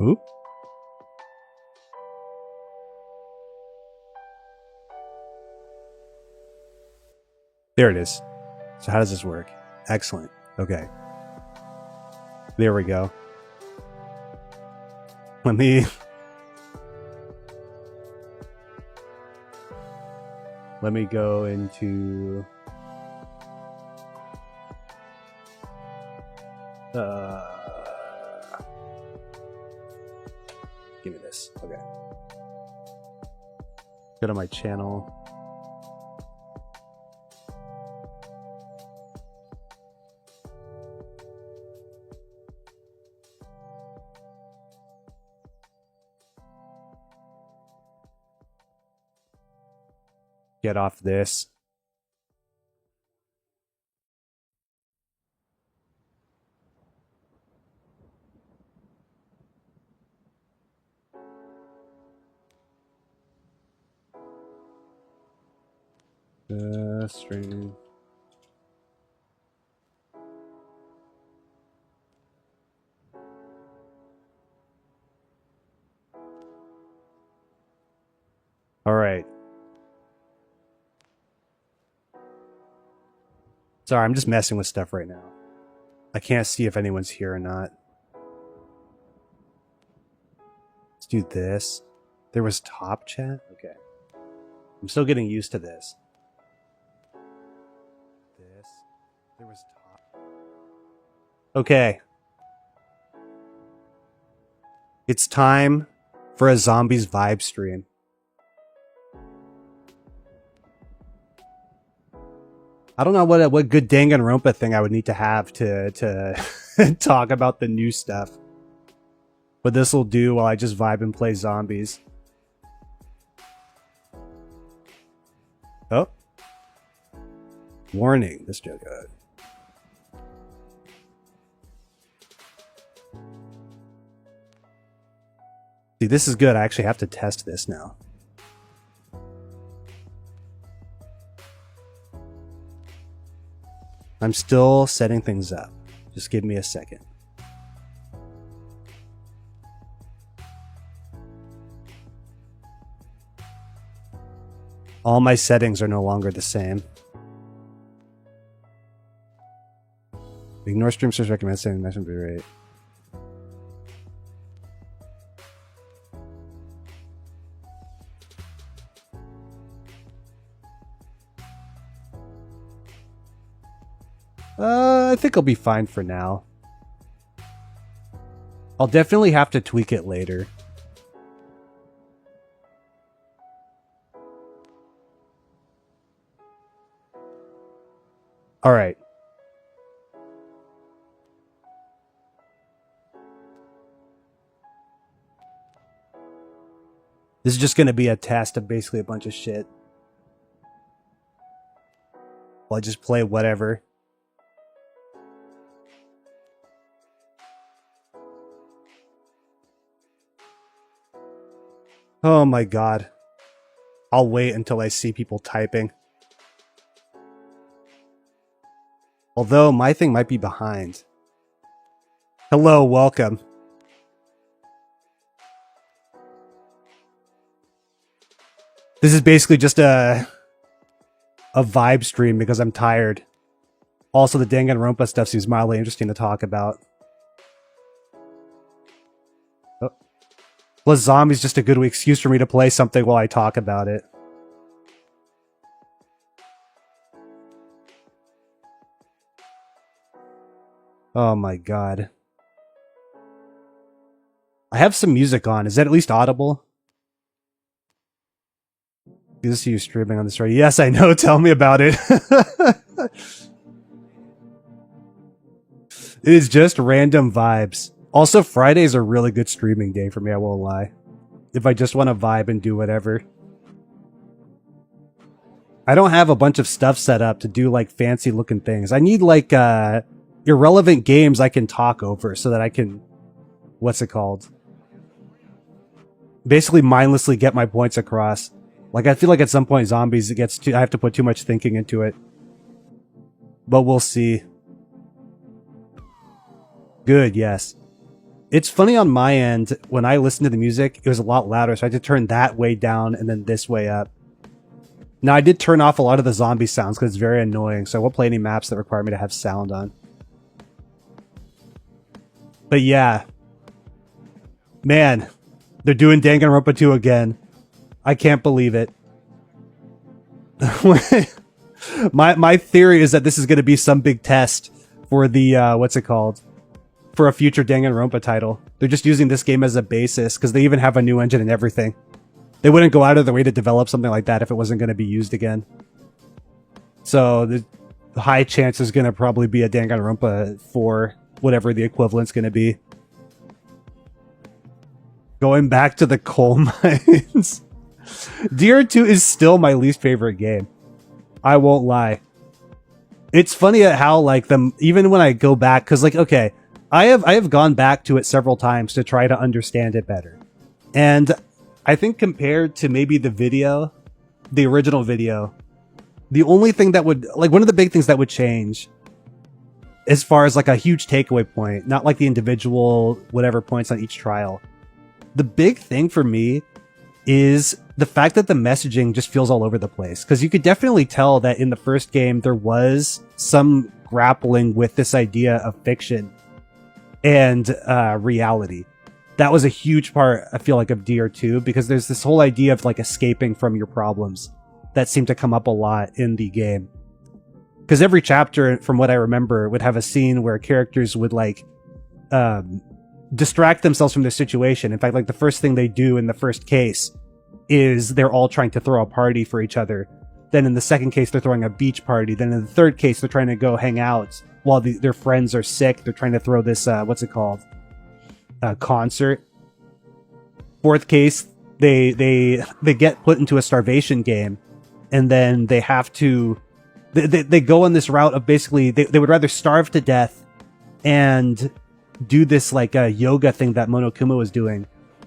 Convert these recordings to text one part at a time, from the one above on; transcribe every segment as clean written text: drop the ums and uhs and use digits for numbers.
Oop. There it is. So how does this work? Excellent. Okay. There we go. Let me go into give me this. Okay. Go to my channel. Get off this. Stream. All right. Sorry, I'm just messing with stuff right now. I can't see if anyone's here or not. Let's do this. There was top chat? Okay. I'm still getting used to this. There was top. Okay. It's time for a zombies vibe stream. I don't know what good Danganronpa thing I would need to have to talk about the new stuff. But this will do while I just vibe and play zombies. Oh. Warning, this joke. See, this is good. I actually have to test this now. I'm still setting things up. Just give me a second. All my settings are no longer the same. Ignore stream search, recommend setting maximum bitrate. I think I'll be fine for now. I'll definitely have to tweak it later. All right. This is just going to be a test of basically a bunch of shit. I'll just play whatever. Oh my god. I'll wait until I see people typing. Although my thing might be behind. Hello, welcome. This is basically just a vibe stream because I'm tired. Also, the Danganronpa stuff seems mildly interesting to talk about. Oh. Plus, zombies just a good excuse for me to play something while I talk about it. Oh my god. I have some music on. Is that at least audible? Good to see you streaming on this radio. Yes, I know. Tell me about it. It is just random vibes. Also, Fridays are a really good streaming day for me, I won't lie. If I just want to vibe and do whatever. I don't have a bunch of stuff set up to do like fancy looking things. I need like irrelevant games I can talk over so that I can, what's it called? Basically mindlessly get my points across. Like I feel like at some point zombies, it gets too, I have to put too much thinking into it. But we'll see. Good, yes. It's funny on my end, when I listened to the music, it was a lot louder, so I had to turn that way down and then this way up. Now, I did turn off a lot of the zombie sounds because it's very annoying, so I won't play any maps that require me to have sound on. But yeah. Man, they're doing Danganronpa 2 again. I can't believe it. My theory is that this is going to be some big test for the, what's it called? For a future Danganronpa title. They're just using this game as a basis, because they even have a new engine and everything. They wouldn't go out of their way to develop something like that if it wasn't going to be used again. So, the high chance is going to probably be a Danganronpa 4, whatever the equivalent's going to be. Going back to the coal mines. DR2 is still my least favorite game. I won't lie. It's funny at how, like, even when I go back, because, like, okay, I have gone back to it several times to try to understand it better. And I think compared to maybe the original video, the only thing that would, like, one of the big things that would change as far as, like, a huge takeaway point, not like the individual whatever points on each trial. The big thing for me is the fact that the messaging just feels all over the place. Because you could definitely tell that in the first game, there was some grappling with this idea of fiction and reality. That was a huge part, I feel like, of DR2, because there's this whole idea of, like, escaping from your problems that seemed to come up a lot in the game. Because every chapter, from what I remember, would have a scene where characters would, like, distract themselves from their situation. In fact, like, the first thing they do in the first case is they're all trying to throw a party for each other. Then in the second case, they're throwing a beach party. Then in the third case, they're trying to go hang out while their friends are sick. They're trying to throw this, what's it called? Concert. Fourth case, they get put into a starvation game, and then they have to, they go on this route of basically, they would rather starve to death and do this, like, a yoga thing that Monokuma was doing,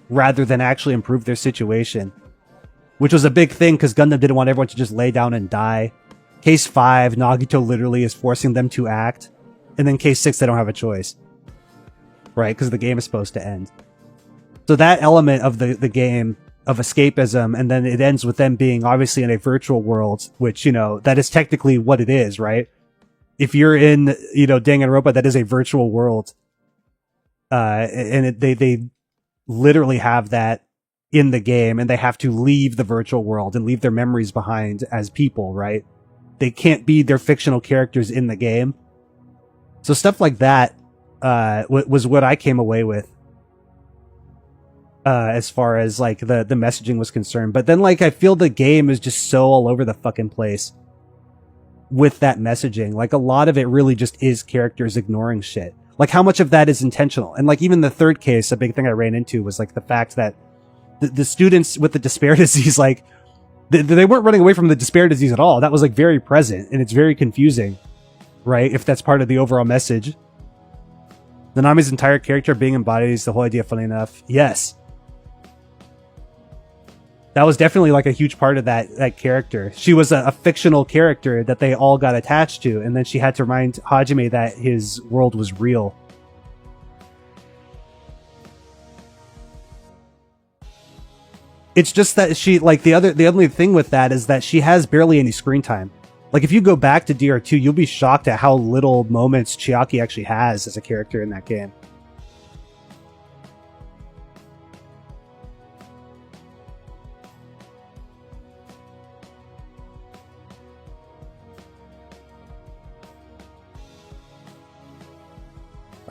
rather than actually improve their situation. Which was a big thing, because Gundam didn't want everyone to just lay down and die. Case 5, Nagito literally is forcing them to act. And then case 6, they don't have a choice. Right? Because the game is supposed to end. So that element of the game, of escapism, and then it ends with them being obviously in a virtual world, which, you know, that is technically what it is, right? If you're in, you know, Danganronpa, that is a virtual world. And they literally have that in the game, and they have to leave the virtual world and leave their memories behind as people, right? They can't be their fictional characters in the game. So stuff like that was what I came away with as far as, like, the messaging was concerned. But then, like, I feel the game is just so all over the fucking place with that messaging. Like, a lot of it really just is characters ignoring shit. Like, how much of that is intentional? And, like, even the third case, a big thing I ran into was, like, the fact that the students with the despair disease, like, they weren't running away from the despair disease at all. That was, like, very present, and it's very confusing, right? If that's part of the overall message. Nanami's entire character being embodies the whole idea, funny enough. Yes. That was definitely, like, a huge part of that character. She was a fictional character that they all got attached to, and then she had to remind Hajime that his world was real. It's just that she, like, the only thing with that is that she has barely any screen time. Like, if you go back to DR2, you'll be shocked at how little moments Chiaki actually has as a character in that game.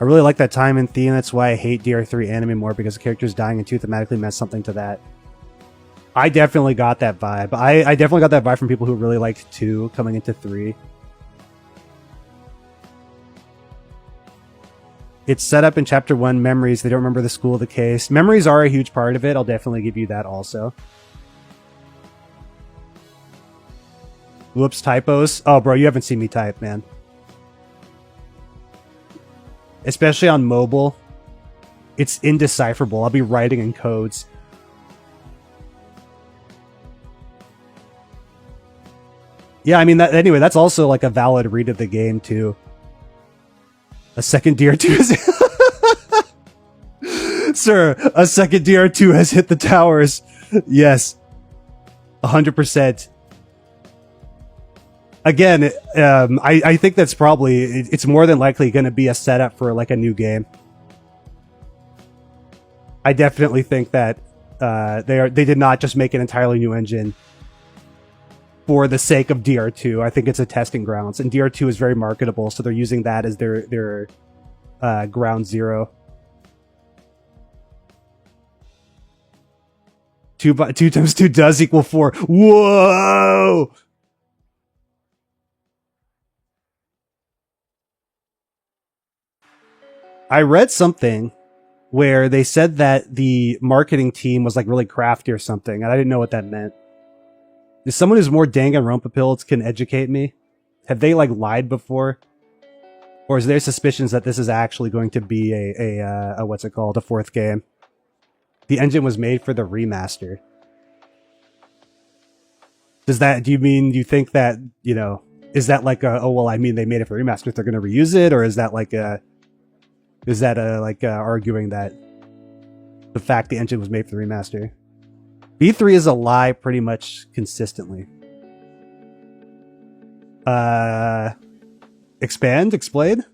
I really like that time in theme. That's why I hate DR3 anime more, because the characters dying in 2 thematically meant something to that. I definitely got that vibe. I definitely got that vibe from people who really liked 2 coming into 3. It's set up in chapter 1, memories. They don't remember the school of the case. Memories are a huge part of it. I'll definitely give you that also. Whoops, typos. Oh, bro, you haven't seen me type, man. Especially on mobile. It's indecipherable. I'll be writing in codes. Yeah, I mean, anyway, that's also, like, a valid read of the game, too. A second DR2 is... Sir, a second DR2 has hit the towers. Yes. 100%. Again, I think that's probably, it's more than likely going to be a setup for like a new game. I definitely think that they did not just make an entirely new engine for the sake of DR2. I think it's a testing grounds, and DR2 is very marketable, so they're using that as their ground zero. 2 times 2 does equal 4. Whoa! I read something where they said that the marketing team was like really crafty or something, and I didn't know what that meant. Is someone who's more Danganronpa builds can educate me? Have they like lied before? Or is there suspicions that this is actually going to be a what's it called, a 4th game? The engine was made for the remaster. Do you think that, you know, is that like a, oh, well, I mean, they made it for remaster, they're going to reuse it? Or is that like a, arguing that the fact the engine was made for the remaster? V3 is a lie pretty much consistently. Expand? Explain?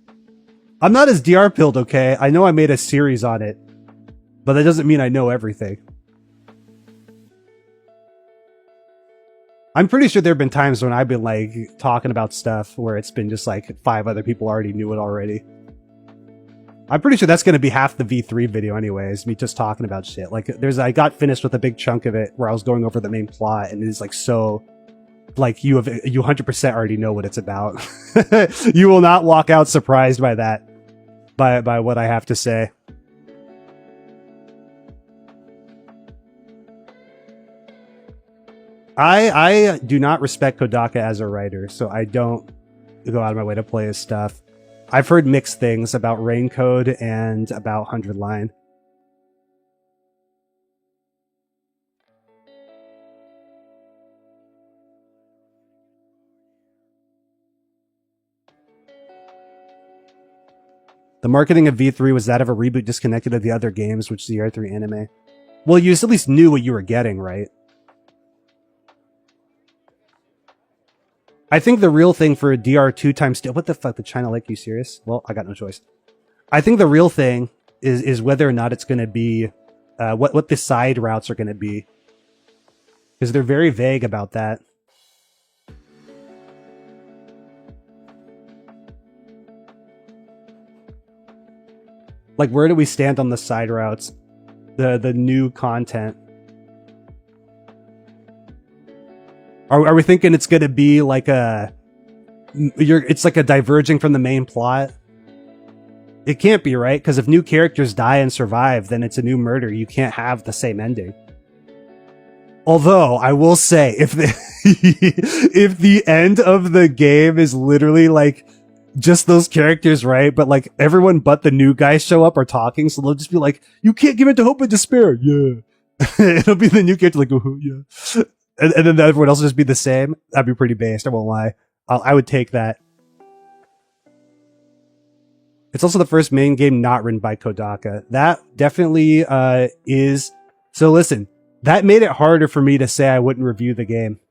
I'm not as DR pilled, okay? I know I made a series on it, but that doesn't mean I know everything. I'm pretty sure there have been times when I've been like talking about stuff where it's been just like 5 other people already knew it already. I'm pretty sure that's going to be half the V3 video anyways, me just talking about shit. Like, I got finished with a big chunk of it where I was going over the main plot, and it is like so, like, you 100% already know what it's about. You will not walk out surprised by that, by what I have to say. I do not respect Kodaka as a writer, so I don't go out of my way to play his stuff. I've heard mixed things about Raincode and about 100 Line. The marketing of V3 was that of a reboot disconnected of the other games, which is the R3 anime. Well, you at least knew what you were getting, right? I think the real thing for a DR2 times... What the fuck? Did China like you serious? Well, I got no choice. I think the real thing is whether or not it's going to be... what the side routes are going to be. Because they're very vague about that. Like, where do we stand on the side routes? The new content. Are we thinking it's going to be like it's like a diverging from the main plot? It can't be, right? Because if new characters die and survive, then it's a new murder. You can't have the same ending. Although, I will say, if the end of the game is literally like just those characters, right? But like everyone but the new guys show up or talking, so they'll just be like, you can't give it to hope and despair. Yeah. It'll be the new character like, oh, yeah. And then everyone else will just be the same. That'd be pretty based, I won't lie. I would take that. It's also the first main game not written by Kodaka. That definitely is... So listen, that made it harder for me to say I wouldn't review the game.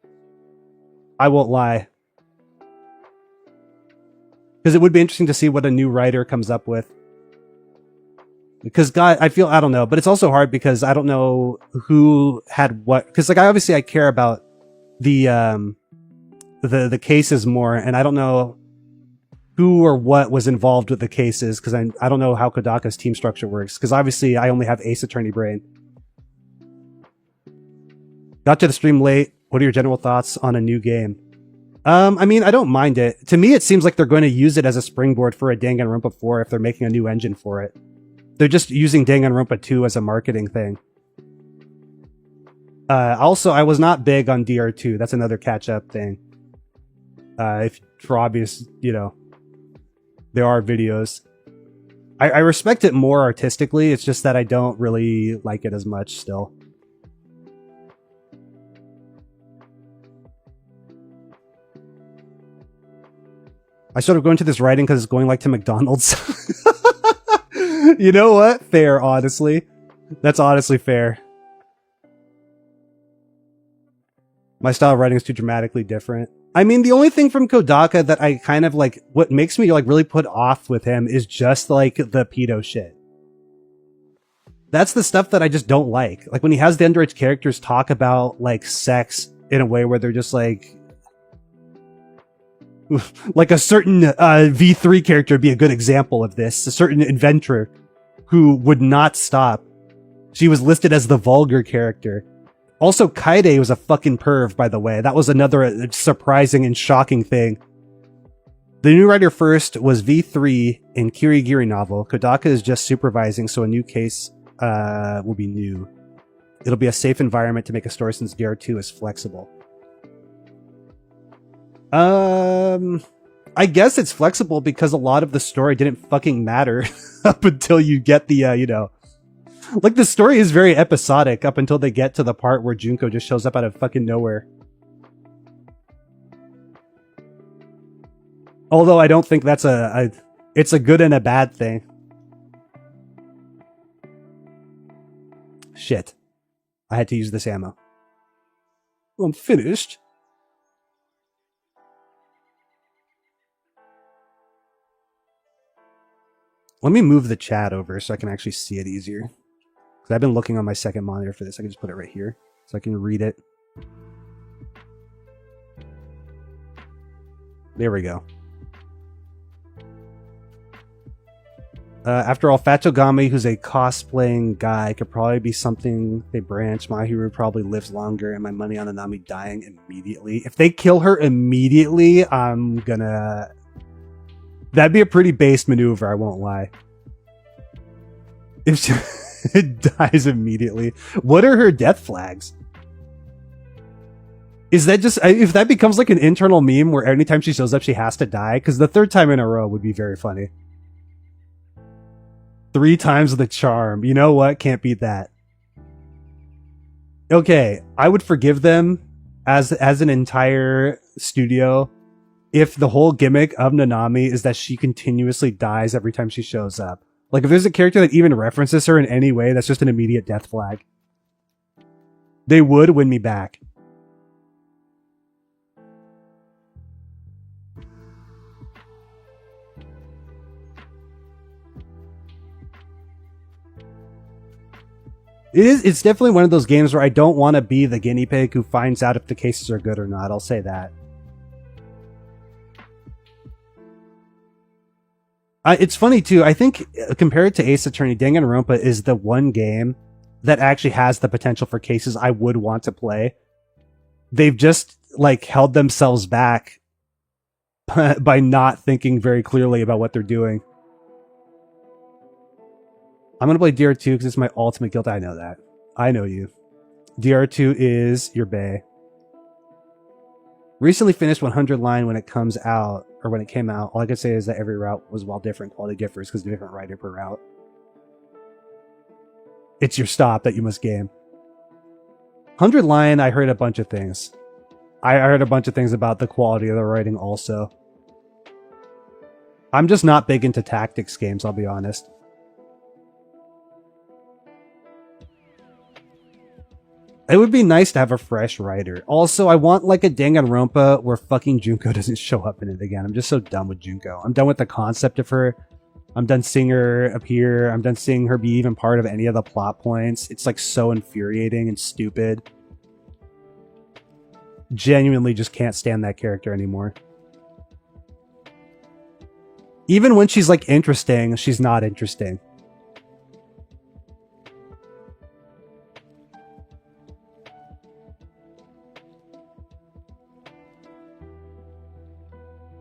I won't lie. Because it would be interesting to see what a new writer comes up with. Because God, I don't know, but it's also hard because I don't know who had what. Because like I care about the cases more, and I don't know who or what was involved with the cases because I don't know how Kodaka's team structure works. Because obviously I only have Ace Attorney brain. Got to the stream late. What are your general thoughts on a new game? I mean, I don't mind it. To me, it seems like they're going to use it as a springboard for a Danganronpa 4 if they're making a new engine for it. They're just using Danganronpa 2 as a marketing thing. Also, I was not big on DR2. That's another catch-up thing. For obvious, you know, there are videos. I respect it more artistically. It's just that I don't really like it as much still. I started going to this writing because it's going like to McDonald's. You know what? Fair, honestly. That's honestly fair. My style of writing is too dramatically different. I mean, the only thing from Kodaka that I kind of like, what makes me like really put off with him is just like the pedo shit. That's the stuff that I just don't like. Like when he has the underage characters talk about like sex in a way where they're just like a certain V3 character would be a good example of this. A certain inventor who would not stop. She was listed as the vulgar character. Also, Kaide was a fucking perv, by the way. That was another surprising and shocking thing. The new writer first was V3 in Kirigiri novel. Kodaka is just supervising, so a new case will be new. It'll be a safe environment to make a story since DR2 is flexible. I guess it's flexible because a lot of the story didn't fucking matter up until you get the, you know... Like, the story is very episodic up until they get to the part where Junko just shows up out of fucking nowhere. Although I don't think that's it's a good and a bad thing. Shit. I had to use this ammo. I'm finished. Let me move the chat over so I can actually see it easier. Because I've been looking on my second monitor for this. I can just put it right here so I can read it. There we go. After all, Fatogami, who's a cosplaying guy, could probably be something they branch. My hero probably lives longer, and my money on Nanami dying immediately. If they kill her immediately, I'm gonna... That'd be a pretty base maneuver, I won't lie. If she dies immediately. What are her death flags? Is that just... If that becomes like an internal meme where anytime she shows up, she has to die? Because the third time in a row would be very funny. 3 times the charm. You know what? Can't beat that. Okay, I would forgive them as an entire studio if the whole gimmick of Nanami is that she continuously dies every time she shows up. Like, if there's a character that even references her in any way, that's just an immediate death flag. They would win me back. It's definitely one of those games where I don't want to be the guinea pig who finds out if the cases are good or not. I'll say that. It's funny, too. I think, compared to Ace Attorney, Danganronpa is the one game that actually has the potential for cases I would want to play. They've just, like, held themselves back by not thinking very clearly about what they're doing. I'm going to play DR2 because it's my ultimate guilt. I know that. I know you. DR2 is your bae. Recently finished 100 line when it comes out, or when it came out. All I can say is that every route was while different. Quality differs because different writer per route. It's your stop that you must game. 100 line, I heard a bunch of things. I heard a bunch of things about the quality of the writing also. I'm just not big into tactics games, I'll be honest. It would be nice to have a fresh writer. Also, I want like a Danganronpa where fucking Junko doesn't show up in it again. I'm just so done with Junko. I'm done with the concept of her. I'm done seeing her appear. I'm done seeing her be even part of any of the plot points. It's like so infuriating and stupid. Genuinely just can't stand that character anymore. Even when she's like interesting, she's not interesting.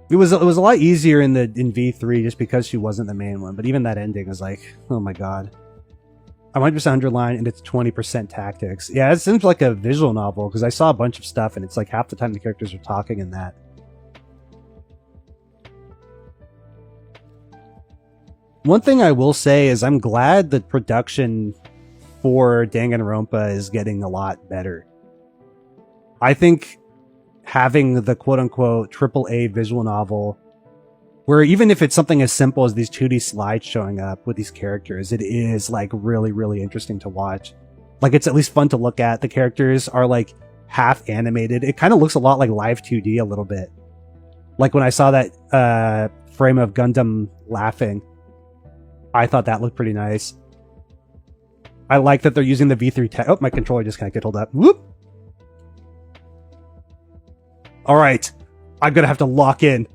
It was a lot easier in V3 just because she wasn't the main one, but even that ending is like, oh my god. I'm 100% underline and it's 20% tactics. Yeah, it seems like a visual novel because I saw a bunch of stuff and it's like half the time the characters are talking in that. One thing I will say is I'm glad the production for Danganronpa is getting a lot better. I think having the quote-unquote AAA visual novel Where even if it's something as simple as these 2D slides showing up with these characters, it is like really, really interesting to watch. Like it's at least fun to look at. The characters are like half animated. It kind of looks a lot like live 2D a little bit. Like when I saw that frame of Gundam laughing, I thought that looked pretty nice. I like that they're using the V3 tech. Oh, my controller disconnected. Hold up. Whoop. All right. I'm going to have to lock in.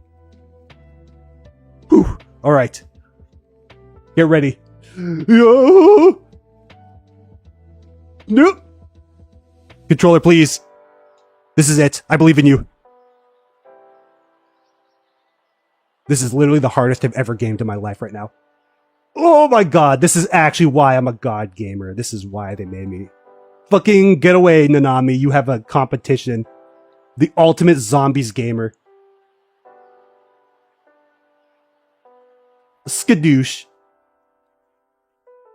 Whew. All right. Get ready. Nope. Controller, please. This is it. I believe in you. This is literally the hardest I've ever gamed in my life right now. Oh my god, this is actually why I'm a god gamer. This is why they made me. Fucking get away, Nanami. You have a competition. The ultimate zombies gamer. Skadoosh.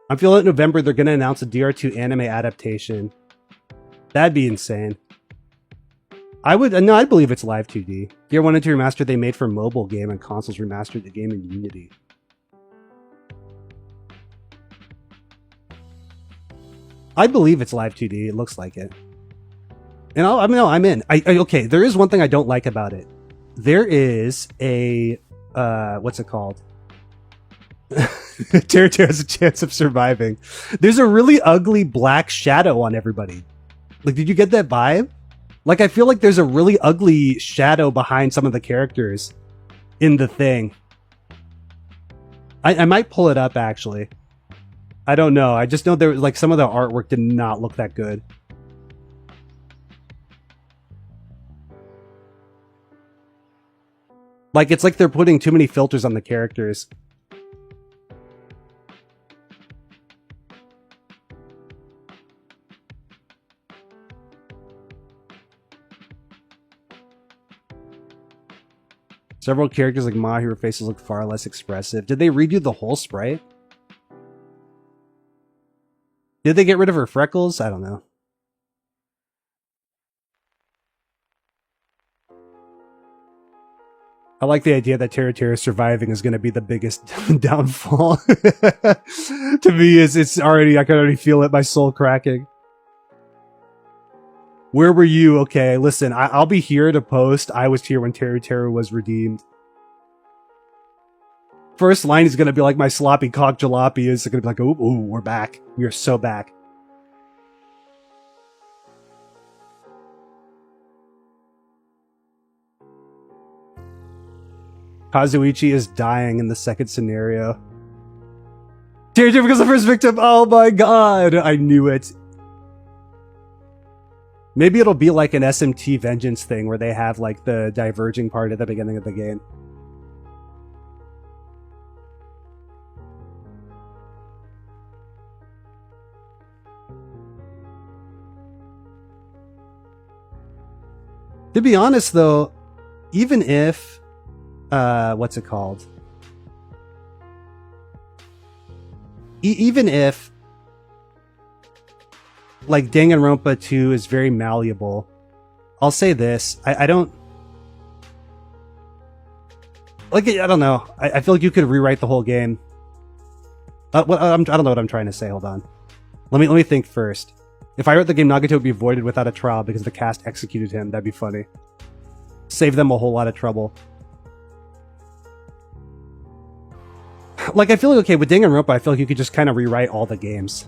I'm feeling in November they're going to announce a DR2 anime adaptation. That'd be insane. I'd believe it's live 2D. Gear 1 and 2 Remastered they made for mobile game and consoles remastered the game in Unity. I believe it's live 2D. It looks like it. And I'm in. Okay, there is one thing I don't like about it. There is a what's it called? Terra has a chance of surviving. There's a really ugly black shadow on everybody. Like, did you get that vibe? Like, I feel like there's a really ugly shadow behind some of the characters in the thing. I might pull it up, actually. I don't know. I just know there, like, some of the artwork did not look that good. Like, it's like they're putting too many filters on the characters. Several characters like My Hero faces look far less expressive. Did they redo the whole sprite? Did they get rid of her freckles? I don't know. I like the idea that Terra surviving is going to be the biggest downfall. To me, it's already, I can already feel it, my soul cracking. Where were you? Okay, listen, I'll be here to post. I was here when Terra was redeemed. First line is going to be like my sloppy cock jalopy is going to be like, ooh, we're back. We are so back. Kazuichi is dying in the second scenario. Terra becomes the first victim. Oh my god, I knew it. Maybe it'll be like an SMT Vengeance thing where they have like the diverging part at the beginning of the game. To be honest though, even if what's it called? Even if like Danganronpa 2 is very malleable, I'll say this: I don't like it. I don't know. I feel like you could rewrite the whole game. I don't know what I'm trying to say. Hold on. Let me think first. If I wrote the game, Nagato would be voided without a trial because the cast executed him. That'd be funny. Save them a whole lot of trouble. Like, I feel like, okay, with Danganronpa, I feel like you could just kind of rewrite all the games.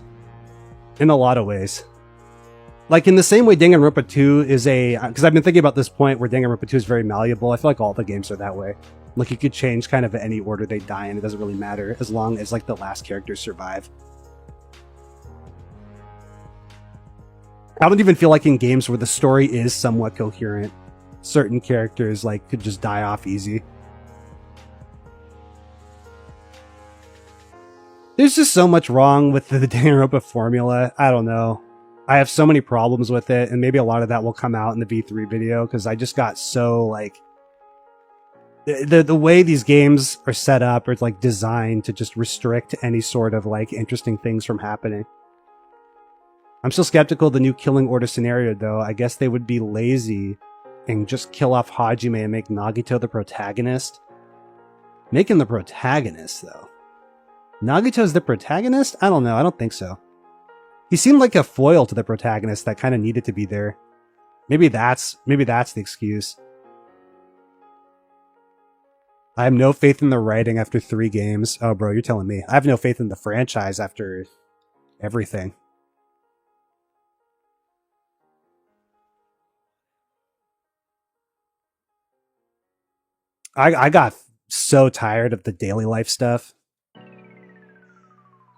In a lot of ways. Like, in the same way Danganronpa 2 is a... Because I've been thinking about this point where Danganronpa 2 is very malleable. I feel like all the games are that way. Like, you could change kind of any order they die in. It doesn't really matter. As long as, like, the last characters survive. I don't even feel like in games where the story is somewhat coherent, certain characters, like, could just die off easy. There's just so much wrong with the Danganronpa formula. I don't know. I have so many problems with it, and maybe a lot of that will come out in the V3 video, because I just got so, like... The way these games are set up, are like designed to just restrict any sort of, like, interesting things from happening. I'm still skeptical of the new Killing Order scenario, though. I guess they would be lazy and just kill off Hajime and make Nagito the protagonist. Making the protagonist, though. Nagito's the protagonist? I don't know. I don't think so. He seemed like a foil to the protagonist that kind of needed to be there. Maybe that's the excuse. I have no faith in the writing after 3 games. Oh, bro, you're telling me. I have no faith in the franchise after everything. I got so tired of the daily life stuff.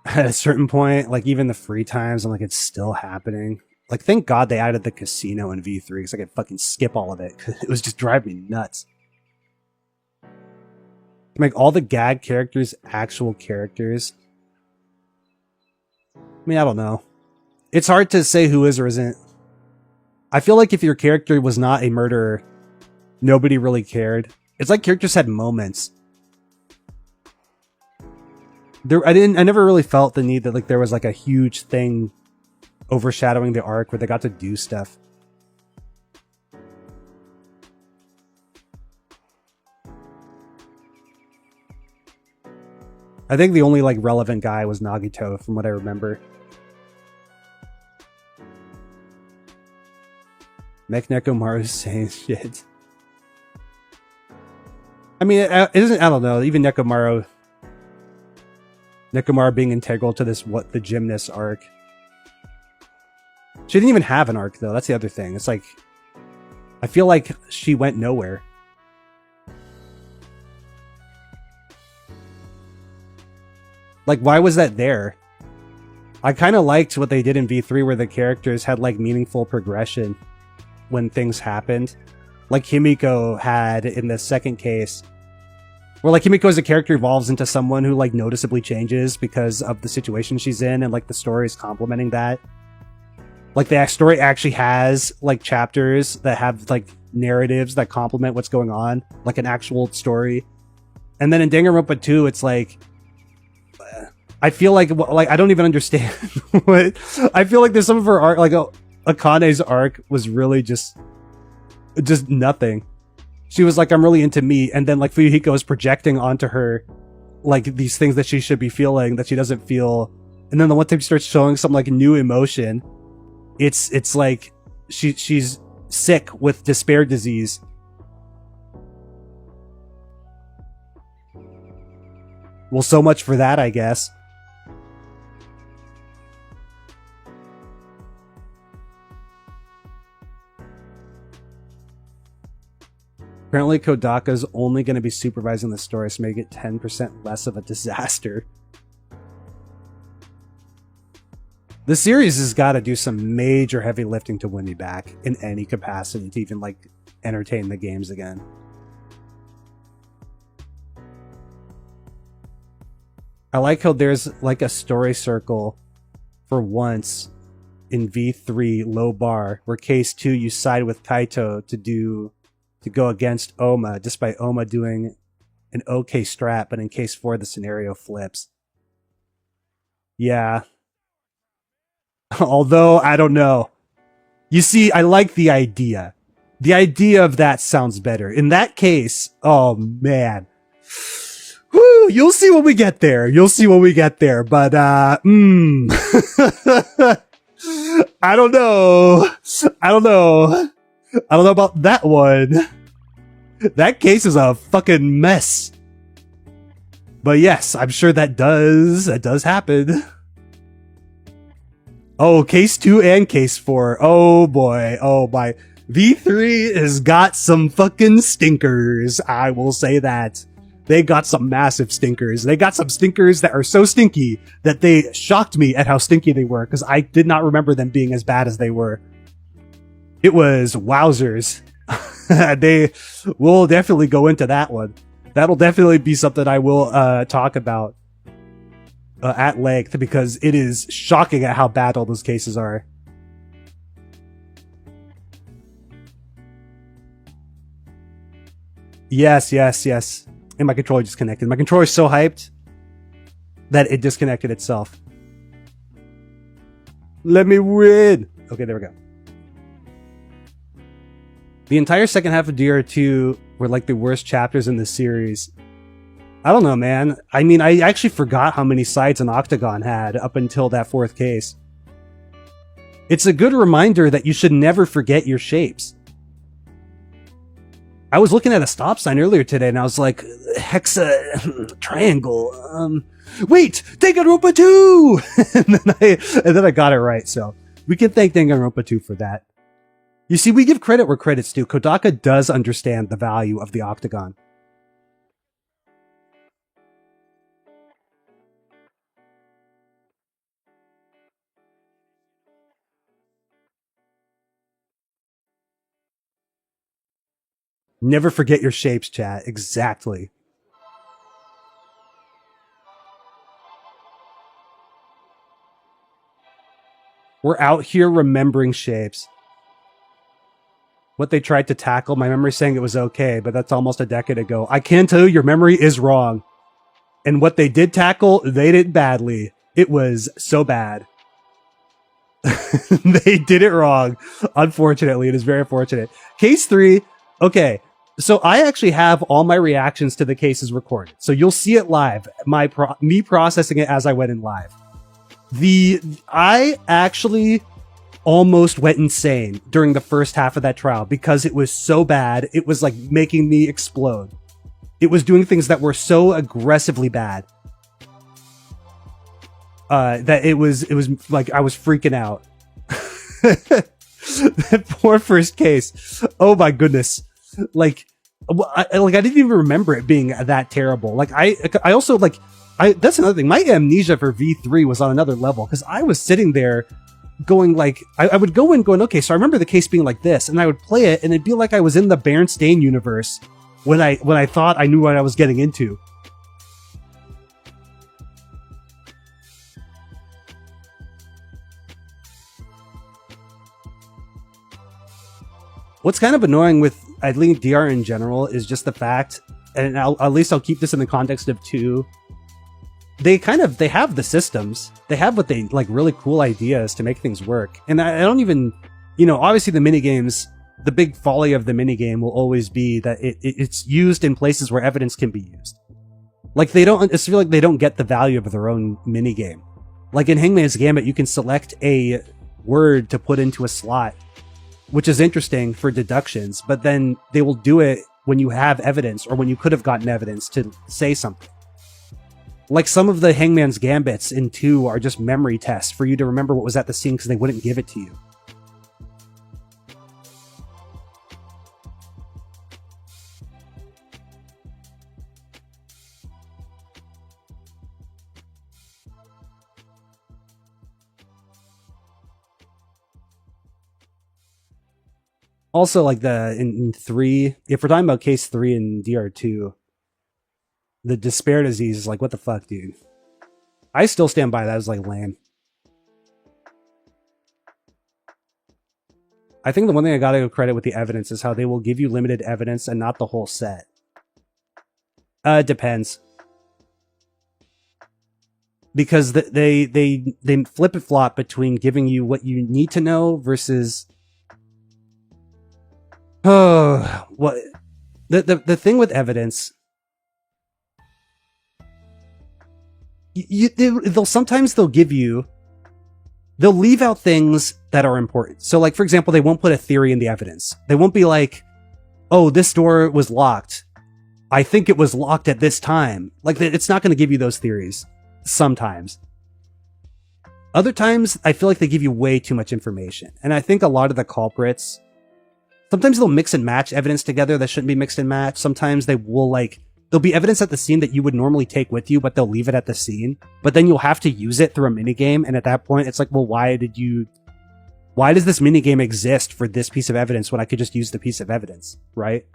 At a certain point, like even the free times, I'm like, it's still happening. Like, thank God they added the casino in V3 because I could fucking skip all of it. It was just driving me nuts. Make all the gag characters actual characters. I mean, I don't know. It's hard to say who is or isn't. I feel like if your character was not a murderer, nobody really cared. It's like characters had moments. I never really felt the need that like there was like a huge thing overshadowing the arc where they got to do stuff. I think the only like relevant guy was Nagito from what I remember. Mech Nekomaru's saying shit. I mean, it isn't, I don't know, even Nekomaru being integral to this, the gymnast arc. She didn't even have an arc, though. That's the other thing. It's like, I feel like she went nowhere. Like, why was that there? I kind of liked what they did in V3 where the characters had, like, meaningful progression when things happened. Like Himiko had in the second case. Where, like, Himiko as a character evolves into someone who, like, noticeably changes because of the situation she's in, and, like, the story is complementing that. Like, the story actually has, like, chapters that have, like, narratives that complement what's going on. Like, an actual story. And then in Danganronpa 2, it's like... I feel like I don't even understand what... I feel like there's some of her arc, like, Akane's arc was really just nothing. She was like, I'm really into me, and then like Fuyuhiko is projecting onto her like these things that she should be feeling that she doesn't feel, and then the one time she starts showing some like new emotion, it's like she's sick with despair disease. Well, so much for that, I guess. Apparently, Kodaka's only going to be supervising the story, so make it 10% less of a disaster. The series has got to do some major heavy lifting to win me back in any capacity to even, like, entertain the games again. I like how there's, like, a story circle for once in V3 low bar, where case 2 you side with Kaito to go against Oma, despite Oma doing an okay strat, but in case 4 the scenario flips. Yeah. Although, I don't know. You see, I like the idea. The idea of that sounds better. In that case, oh man. Whew, you'll see when we get there. You'll see when we get there. But, I don't know. I don't know about that one. That case is a fucking mess. But yes, I'm sure that does happen. Oh, case 2 and case 4. Oh boy. Oh my. V3 has got some fucking stinkers. I will say that. They got some massive stinkers. They got some stinkers that are so stinky that they shocked me at how stinky they were, because I did not remember them being as bad as they were. It was wowzers. They will definitely go into that one. That'll definitely be something I will talk about at length, because it is shocking at how bad all those cases are. Yes. And my controller disconnected. My controller is so hyped that it disconnected itself. Let me win! Okay, there we go. The entire second half of DR2 were like the worst chapters in the series. I don't know, man. I mean, I actually forgot how many sides an octagon had up until that fourth case. It's a good reminder that you should never forget your shapes. I was looking at a stop sign earlier today and I was like, hexa triangle. Wait, Danganronpa 2! and then I got it right, so we can thank Danganronpa 2 for that. You see, we give credit where credit's due. Kodaka does understand the value of the octagon. Never forget your shapes, chat. Exactly. We're out here remembering shapes. What they tried to tackle, my memory's saying it was okay, but that's almost a decade ago. I can tell you your memory is wrong. And what they did tackle, they did badly. It was so bad. They did it wrong. Unfortunately, it is very unfortunate. Case 3, okay. So I actually have all my reactions to the cases recorded. So you'll see it live, me processing it as I went in live. I actually almost went insane during the first half of that trial because it was so bad. It was like making me explode. It was doing things that were so aggressively bad that it was like I was freaking out. That poor first case. Oh my goodness. I didn't even remember it being that terrible. Like I also like that's another thing. My amnesia for V3 was on another level because I was sitting there going like I would go in going, okay, so I remember the case being like this, and I would play it and it'd be like I was in the Berenstain universe when I thought I knew what I was getting into. What's kind of annoying with I think DR in general is just the fact, and at least I'll keep this in the context of 2. They have the systems. They have what they like really cool ideas to make things work. And I don't even, obviously the minigames, the big folly of the minigame will always be that it's used in places where evidence can be used. Like it's feel like they don't get the value of their own minigame. Like in Hangman's Gambit, you can select a word to put into a slot, which is interesting for deductions, but then they will do it when you have evidence or when you could have gotten evidence to say something. Like some of the Hangman's Gambits in 2 are just memory tests for you to remember what was at the scene because they wouldn't give it to you. Also, like in 3, if we're talking about case 3 in DR2, the despair disease is like, what the fuck, dude? I still stand by that as like lame. I think the one thing I gotta give credit with the evidence is how they will give you limited evidence and not the whole set. It depends. Because they flip-flop between giving you what you need to know versus what the thing with evidence, they'll leave out things that are important. So like, for example, they won't put a theory in the evidence. They won't be like, oh, this door was locked. I think it was locked at this time. Like, it's not going to give you those theories. Sometimes. Other times, I feel like they give you way too much information. And I think a lot of the culprits, sometimes they'll mix and match evidence together that shouldn't be mixed and matched. Sometimes they will there'll be evidence at the scene that you would normally take with you, but they'll leave it at the scene. But then you'll have to use it through a minigame. And at that point, it's like, well, why does this minigame exist for this piece of evidence when I could just use the piece of evidence, right?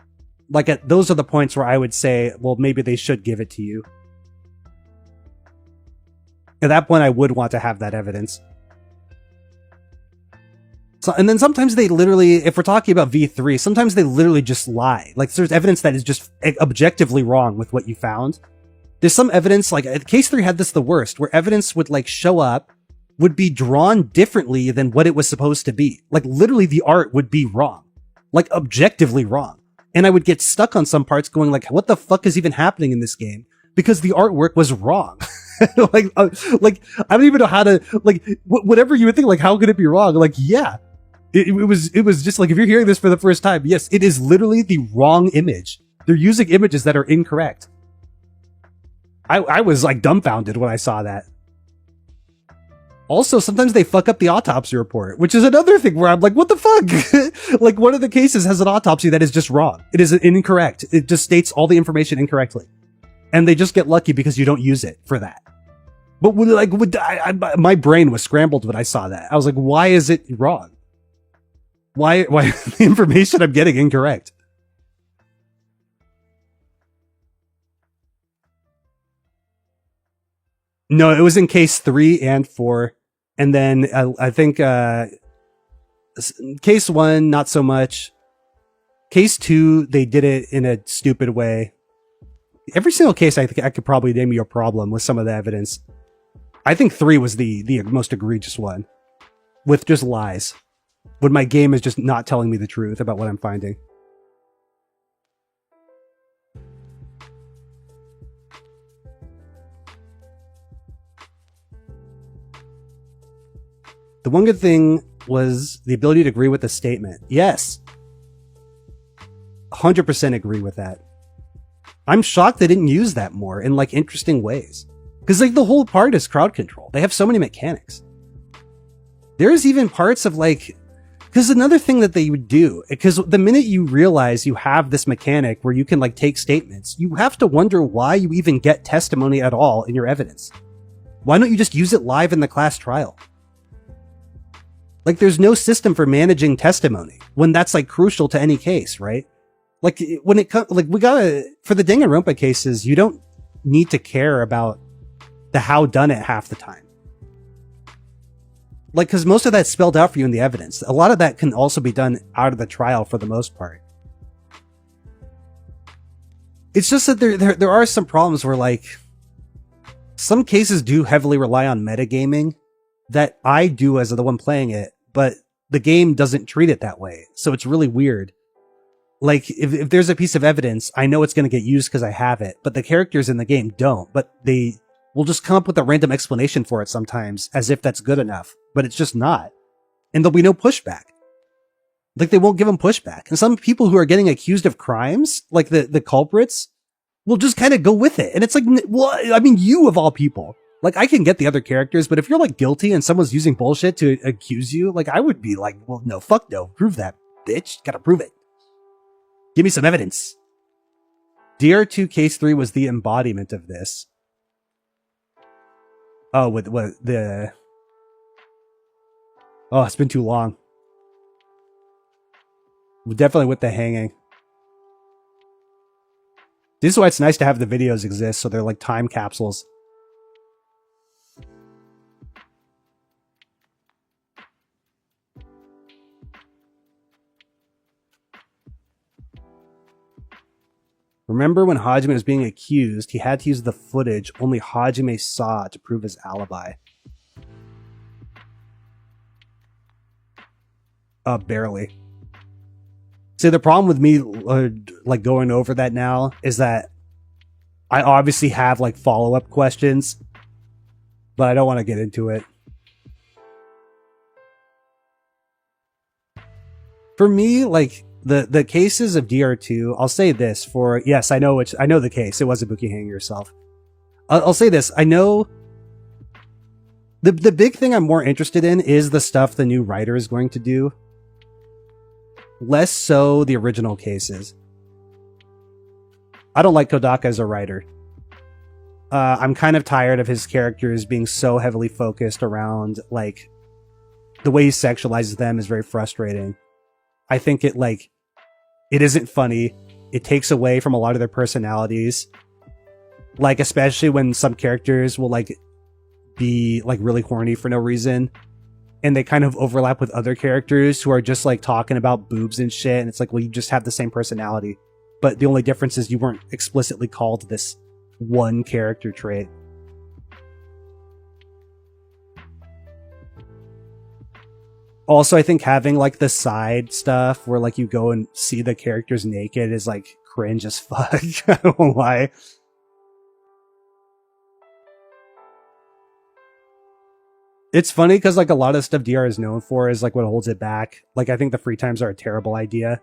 Like, those are the points where I would say, well, maybe they should give it to you. At that point, I would want to have that evidence. So, and then sometimes they literally, if we're talking about V3, sometimes they literally just lie. Like, there's evidence that is just objectively wrong with what you found. There's some evidence, like, case 3 had this the worst, where evidence would, show up, would be drawn differently than what it was supposed to be. Like, literally the art would be wrong. Like, objectively wrong. And I would get stuck on some parts going like, what the fuck is even happening in this game? because the artwork was wrong. like I don't even know how to, like, whatever you would think, like, how could it be wrong? Like, yeah, it was just like, if you're hearing this for the first time, yes, it is literally the wrong image. They're using images that are incorrect. I was like dumbfounded when I saw that. Also, sometimes they fuck up the autopsy report, which is another thing where I'm like, what the fuck? Like, one of the cases has an autopsy that is just wrong. It is incorrect. It just states all the information incorrectly. And they just get lucky because you don't use it for that. But my brain was scrambled when I saw that. I was like, why is it wrong? Why the information I'm getting incorrect? No, it was in case 3 and 4. And then I think case 1, not so much. Case 2, they did it in a stupid way. Every single case, I think I could probably name you a problem with some of the evidence. I think 3 was the most egregious one, with just lies. When my game is just not telling me the truth about what I'm finding. The one good thing was the ability to agree with the statement. Yes. 100% agree with that. I'm shocked they didn't use that more in, like, interesting ways. Because, like, the whole part is crowd control. They have so many mechanics. There's even parts of, like... Because another thing that they would do, because the minute you realize you have this mechanic where you can, like, take statements, you have to wonder why you even get testimony at all in your evidence. Why don't you just use it live in the class trial? Like, there's no system for managing testimony when that's, like, crucial to any case, right? Like, when it comes, like, we gotta, for the Danganronpa cases, you don't need to care about the how done it half the time. Like, because most of that's spelled out for you in the evidence. A lot of that can also be done out of the trial for the most part. It's just that there are some problems where, like, some cases do heavily rely on metagaming that I do as the one playing it, but the game doesn't treat it that way. So it's really weird. Like, if there's a piece of evidence, I know it's going to get used because I have it, but the characters in the game don't. But they will just come up with a random explanation for it sometimes, as if that's good enough. But it's just not. And there'll be no pushback. Like, they won't give them pushback. And some people who are getting accused of crimes, like the culprits, will just kind of go with it. And it's like, well, I mean, you of all people. Like, I can get the other characters, but if you're, like, guilty and someone's using bullshit to accuse you, like, I would be like, well, no, fuck no. Prove that, bitch. Gotta prove it. Give me some evidence. DR2 Case 3 was the embodiment of this. Oh, with what the... Oh, it's been too long. Definitely with the hanging. This is why it's nice to have the videos exist, so they're like time capsules. Remember when Hajime was being accused, he had to use the footage only Hajime saw to prove his alibi. Barely. See, the problem with me, like, going over that now is that I obviously have, like, follow-up questions, but I don't want to get into it. For me, like, the cases of DR2, I'll say this for, yes, I know the case. It was Ibuki hanging yourself. I'll say this. I know the big thing I'm more interested in is the stuff the new writer is going to do. Less so the original cases. I don't like Kodaka as a writer. I'm kind of tired of his characters being so heavily focused around, like, the way he sexualizes them is very frustrating. I think it isn't funny. It takes away from a lot of their personalities. Like, especially when some characters will, like, be, like, really horny for no reason. And they kind of overlap with other characters who are just, like, talking about boobs and shit. And it's like, well, you just have the same personality. But the only difference is you weren't explicitly called this one character trait. Also, I think having, like, the side stuff where, like, you go and see the characters naked is, like, cringe as fuck. I don't know why. It's funny because like a lot of stuff DR is known for is like what holds it back. Like I think the free times are a terrible idea,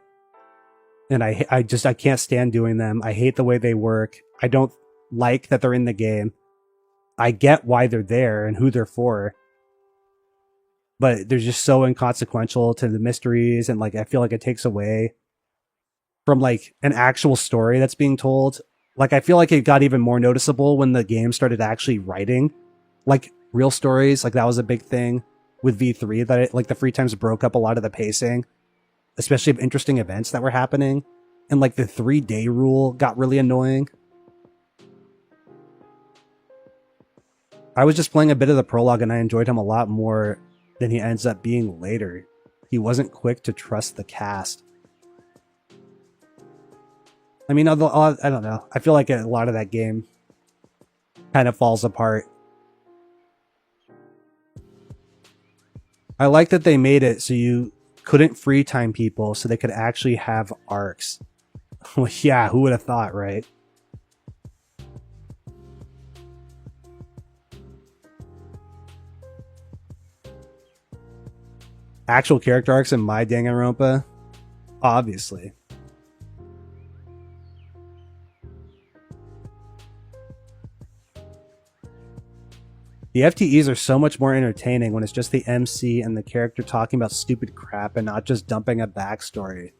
and I can't stand doing them. I hate the way they work. I don't like that they're in the game. I get why they're there and who they're for, but they're just so inconsequential to the mysteries, and like I feel like it takes away from like an actual story that's being told. Like I feel like it got even more noticeable when the game started actually writing like real stories. Like that was a big thing with V3, that it, like the free times broke up a lot of the pacing, especially of interesting events that were happening. And like the 3-day rule got really annoying. I was just playing a bit of the prologue and I enjoyed him a lot more than he ends up being later. He wasn't quick to trust the cast. I mean, I don't know. I feel like a lot of that game kind of falls apart. I like that they made it so you couldn't free time people so they could actually have arcs. Well, yeah, who would have thought, right? Actual character arcs in my Danganronpa? Obviously. The FTEs are so much more entertaining when it's just the MC and the character talking about stupid crap and not just dumping a backstory.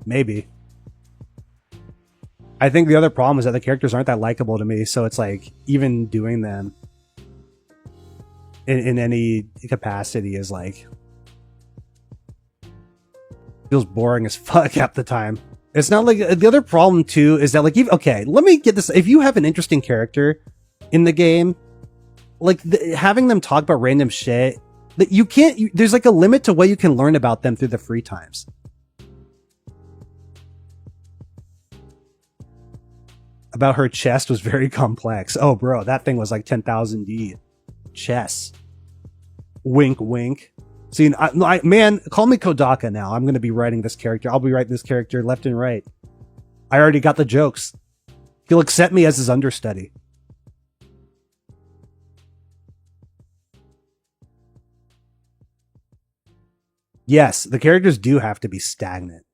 Maybe. I think the other problem is that the characters aren't that likable to me, so it's like, even doing them in any capacity is like, feels boring as fuck half the time. It's not like the other problem too is that like, okay, let me get this. If you have an interesting character in the game, like having them talk about random shit that you can't, there's like a limit to what you can learn about them through the free times. About her chest was very complex. Oh bro, that thing was like 10,000 D. Chess. Wink, wink. See, man, call me Kodaka now. I'm going to be writing this character. I'll be writing this character left and right. I already got the jokes. He'll accept me as his understudy. Yes, the characters do have to be stagnant.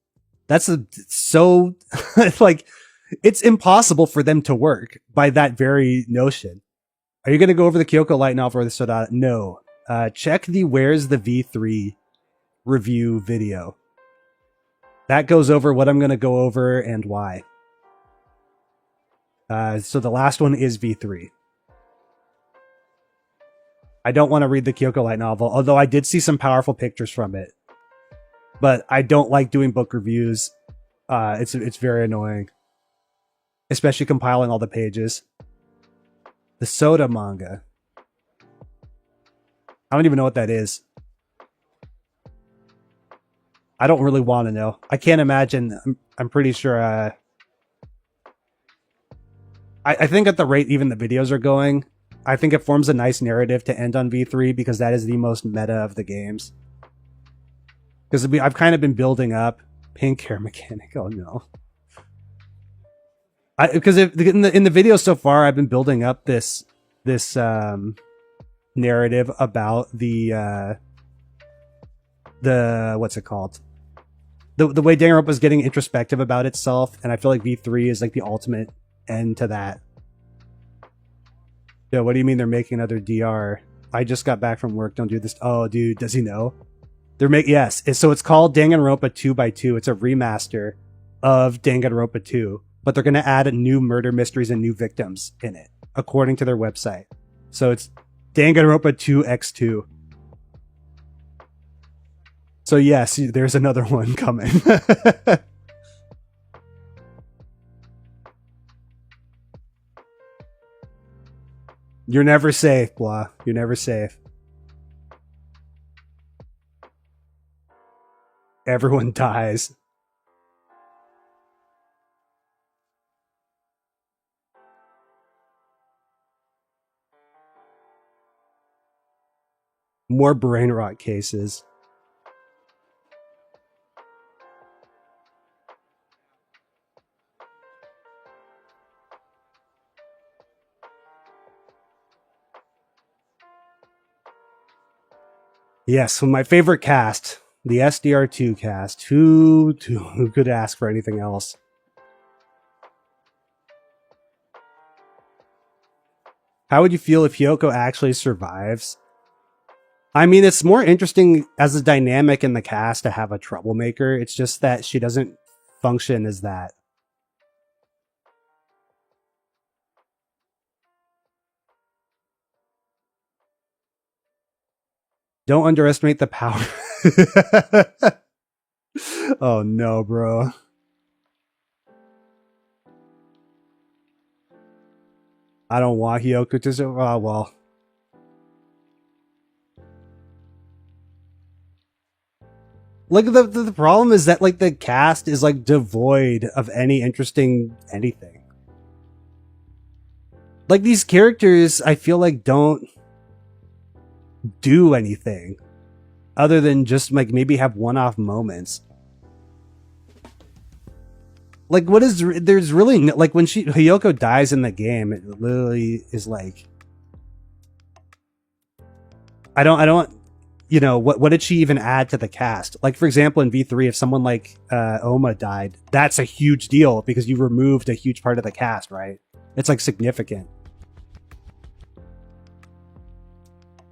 That's so like, it's impossible for them to work by that very notion. Are you going to go over the Kyoko light novel or the Soda? No. Check the Where's the V3 review video. That goes over what I'm going to go over and why. So the last one is V3. I don't want to read the Kyoko light novel, although I did see some powerful pictures from it. But I don't like doing book reviews. It's very annoying. Especially compiling all the pages. The Soda manga. I don't even know what that is. I don't really want to know. I can't imagine. I'm pretty sure. I think at the rate even the videos are going, I think it forms a nice narrative to end on V3 because that is the most meta of the games. Because I've kind of been building up pink hair mechanic. Oh no. Because in the video so far, I've been building up this narrative about the what's it called? The way Danganronpa is getting introspective about itself, and I feel like V3 is like the ultimate end to that. Yeah, what do you mean they're making another DR? I just got back from work. Don't do this. Oh, dude, does he know? Yes. So it's called Danganronpa 2x2. It's a remaster of Danganronpa 2, but they're gonna add new murder mysteries and new victims in it, according to their website. So it's Danganronpa 2x2. So yes, there's another one coming. You're never safe, blah. You're never safe. Everyone dies. More brain rot cases. Yes, my favorite cast, the SDR2 cast. Who could ask for anything else? How would you feel if Hyoko actually survives? I mean, it's more interesting as a dynamic in the cast to have a troublemaker. It's just that she doesn't function as that. Don't underestimate the power. Oh no, bro. I don't want Hyoko to survive. Oh, well. Like the problem is that like the cast is like devoid of any interesting anything. Like these characters, I feel like don't do anything other than just like maybe have one-off moments. Like what is there's really no, like when Hyoko dies in the game, it literally is like I don't you know what did she even add to the cast? Like for example in V3 if someone like Oma died, that's a huge deal because you removed a huge part of the cast, right? It's like significant.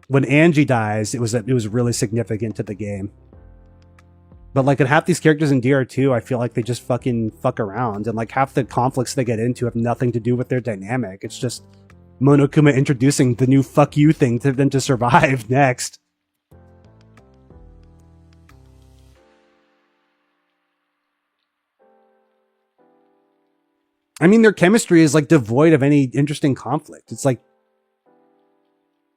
When Angie dies, it was really significant to the game. But like in half these characters in DR2, I feel like they just fucking fuck around, and like half the conflicts they get into have nothing to do with their dynamic. It's just Monokuma introducing the new fuck you thing to them to survive next. I mean, their chemistry is like devoid of any interesting conflict. It's like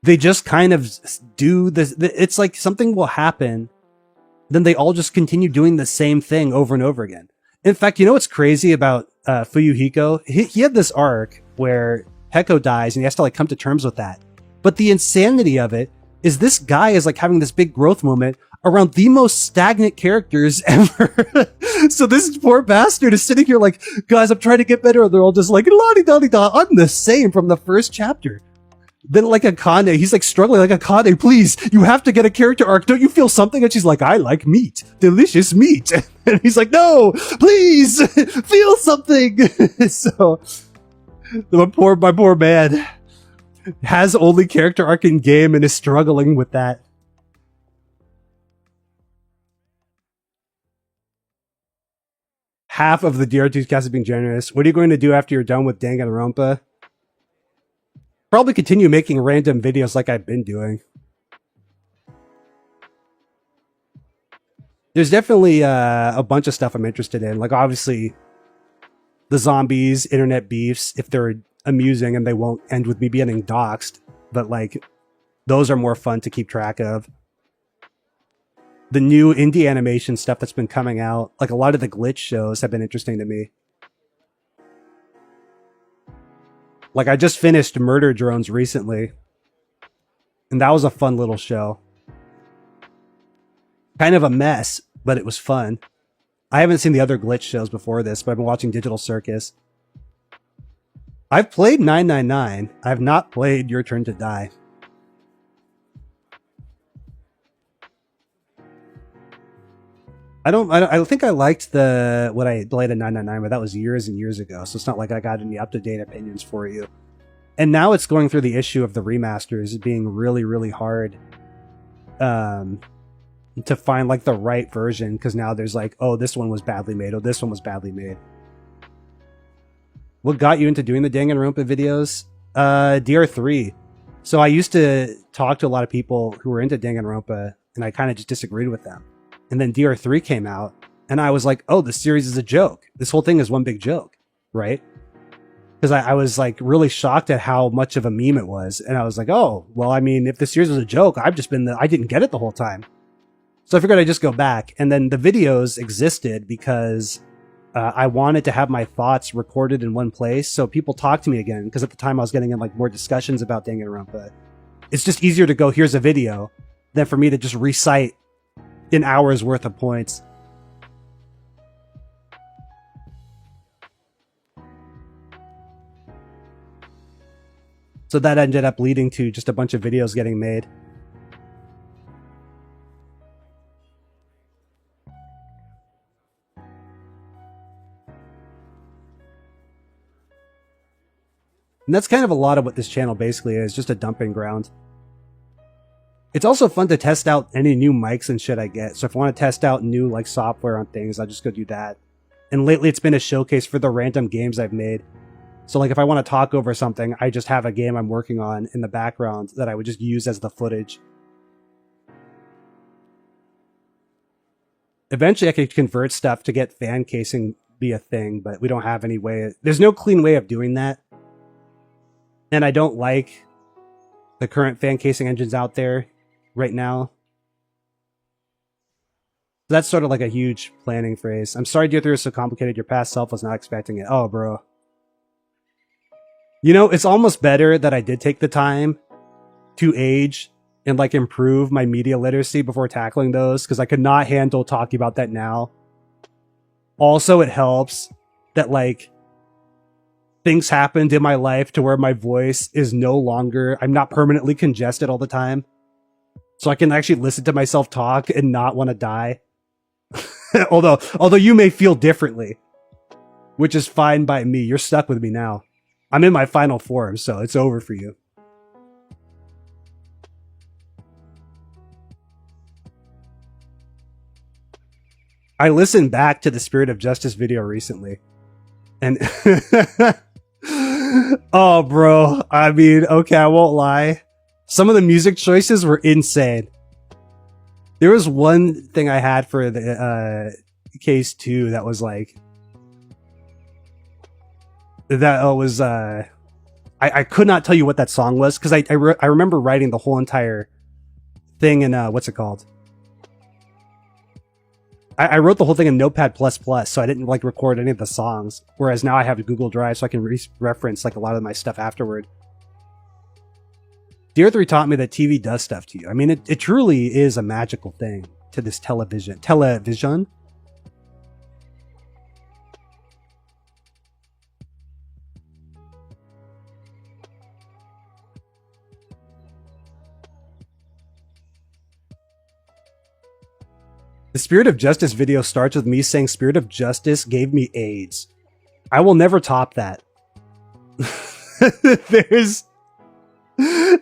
they just kind of do this. It's like something will happen, then they all just continue doing the same thing over and over again. In fact, you know what's crazy about Fuyuhiko? He had this arc where Heko dies and he has to like come to terms with that. But the insanity of it is this guy is like having this big growth moment around the most stagnant characters ever. So this poor bastard is sitting here like, guys, I'm trying to get better. And they're all just like, la-di-da-di-da, I'm the same from the first chapter. Then like Akane, he's like struggling like Akane, please, you have to get a character arc. Don't you feel something? And she's like, I like meat, delicious meat. And he's like, no, please feel something. So my poor man has only character arc in game and is struggling with that. Half of the DR2's cast is being generous. What are you going to do after you're done with Danganronpa? Probably continue making random videos like I've been doing. There's definitely a bunch of stuff I'm interested in. Like obviously the zombies, internet beefs, if they're amusing and they won't end with me getting doxxed. But like those are more fun to keep track of. The new indie animation stuff that's been coming out, like a lot of the glitch shows have been interesting to me. Like I just finished Murder Drones recently, and that was a fun little show. Kind of a mess, but it was fun. I haven't seen the other glitch shows before this, but I've been watching Digital Circus. I've played 999. I've not played Your Turn to Die. I don't think I liked what I played in 999, but that was years and years ago. So it's not like I got any up-to-date opinions for you. And now it's going through the issue of the remasters being really, really hard to find like the right version. Because now there's like, oh, this one was badly made. Oh, this one was badly made. What got you into doing the Danganronpa videos? DR3. So I used to talk to a lot of people who were into Danganronpa, and I kind of just disagreed with them. And then DR3 came out, and I was like, oh, this series is a joke. This whole thing is one big joke, right? Because I was like really shocked at how much of a meme it was. And I was like, oh, well, I mean, if the series was a joke, I didn't get it the whole time. So I figured I'd just go back. And then the videos existed because I wanted to have my thoughts recorded in one place. So people talk to me again. Because at the time I was getting in like more discussions about Danganronpa. It's just easier to go, here's a video, than for me to just recite an hour's worth of points. So that ended up leading to just a bunch of videos getting made. And that's kind of a lot of what this channel basically is, just a dumping ground. It's also fun to test out any new mics and shit I get. So if I want to test out new like software on things, I'll just go do that. And lately it's been a showcase for the random games I've made. So like if I want to talk over something, I just have a game I'm working on in the background that I would just use as the footage. Eventually I could convert stuff to get fan casing be a thing, but we don't have any way. There's no clean way of doing that. And I don't like the current fan casing engines out there right now. That's sort of like a huge planning phrase. I'm sorry Dear 3 was so complicated. Your past self was not expecting it. Oh, bro. You know, it's almost better that I did take the time to age and like improve my media literacy before tackling those, because I could not handle talking about that now. Also, it helps that like things happened in my life to where my voice is no longer, I'm not permanently congested all the time. So I can actually listen to myself talk and not want to die. although you may feel differently, which is fine by me. You're stuck with me now. I'm in my final form, so it's over for you. I listened back to the Spirit of Justice video recently. And oh, bro. I mean, okay, I won't lie. Some of the music choices were insane. There was one thing I had for the case 2 that was like, that was I could not tell you what that song was, because I remember writing the whole entire thing in what's it called? I wrote the whole thing in Notepad++, so I didn't like record any of the songs. Whereas now I have a Google Drive, so I can reference like a lot of my stuff afterward. Dear 3 taught me that TV does stuff to you. I mean, it truly is a magical thing to this television. The Spirit of Justice video starts with me saying Spirit of Justice gave me AIDS. I will never top that.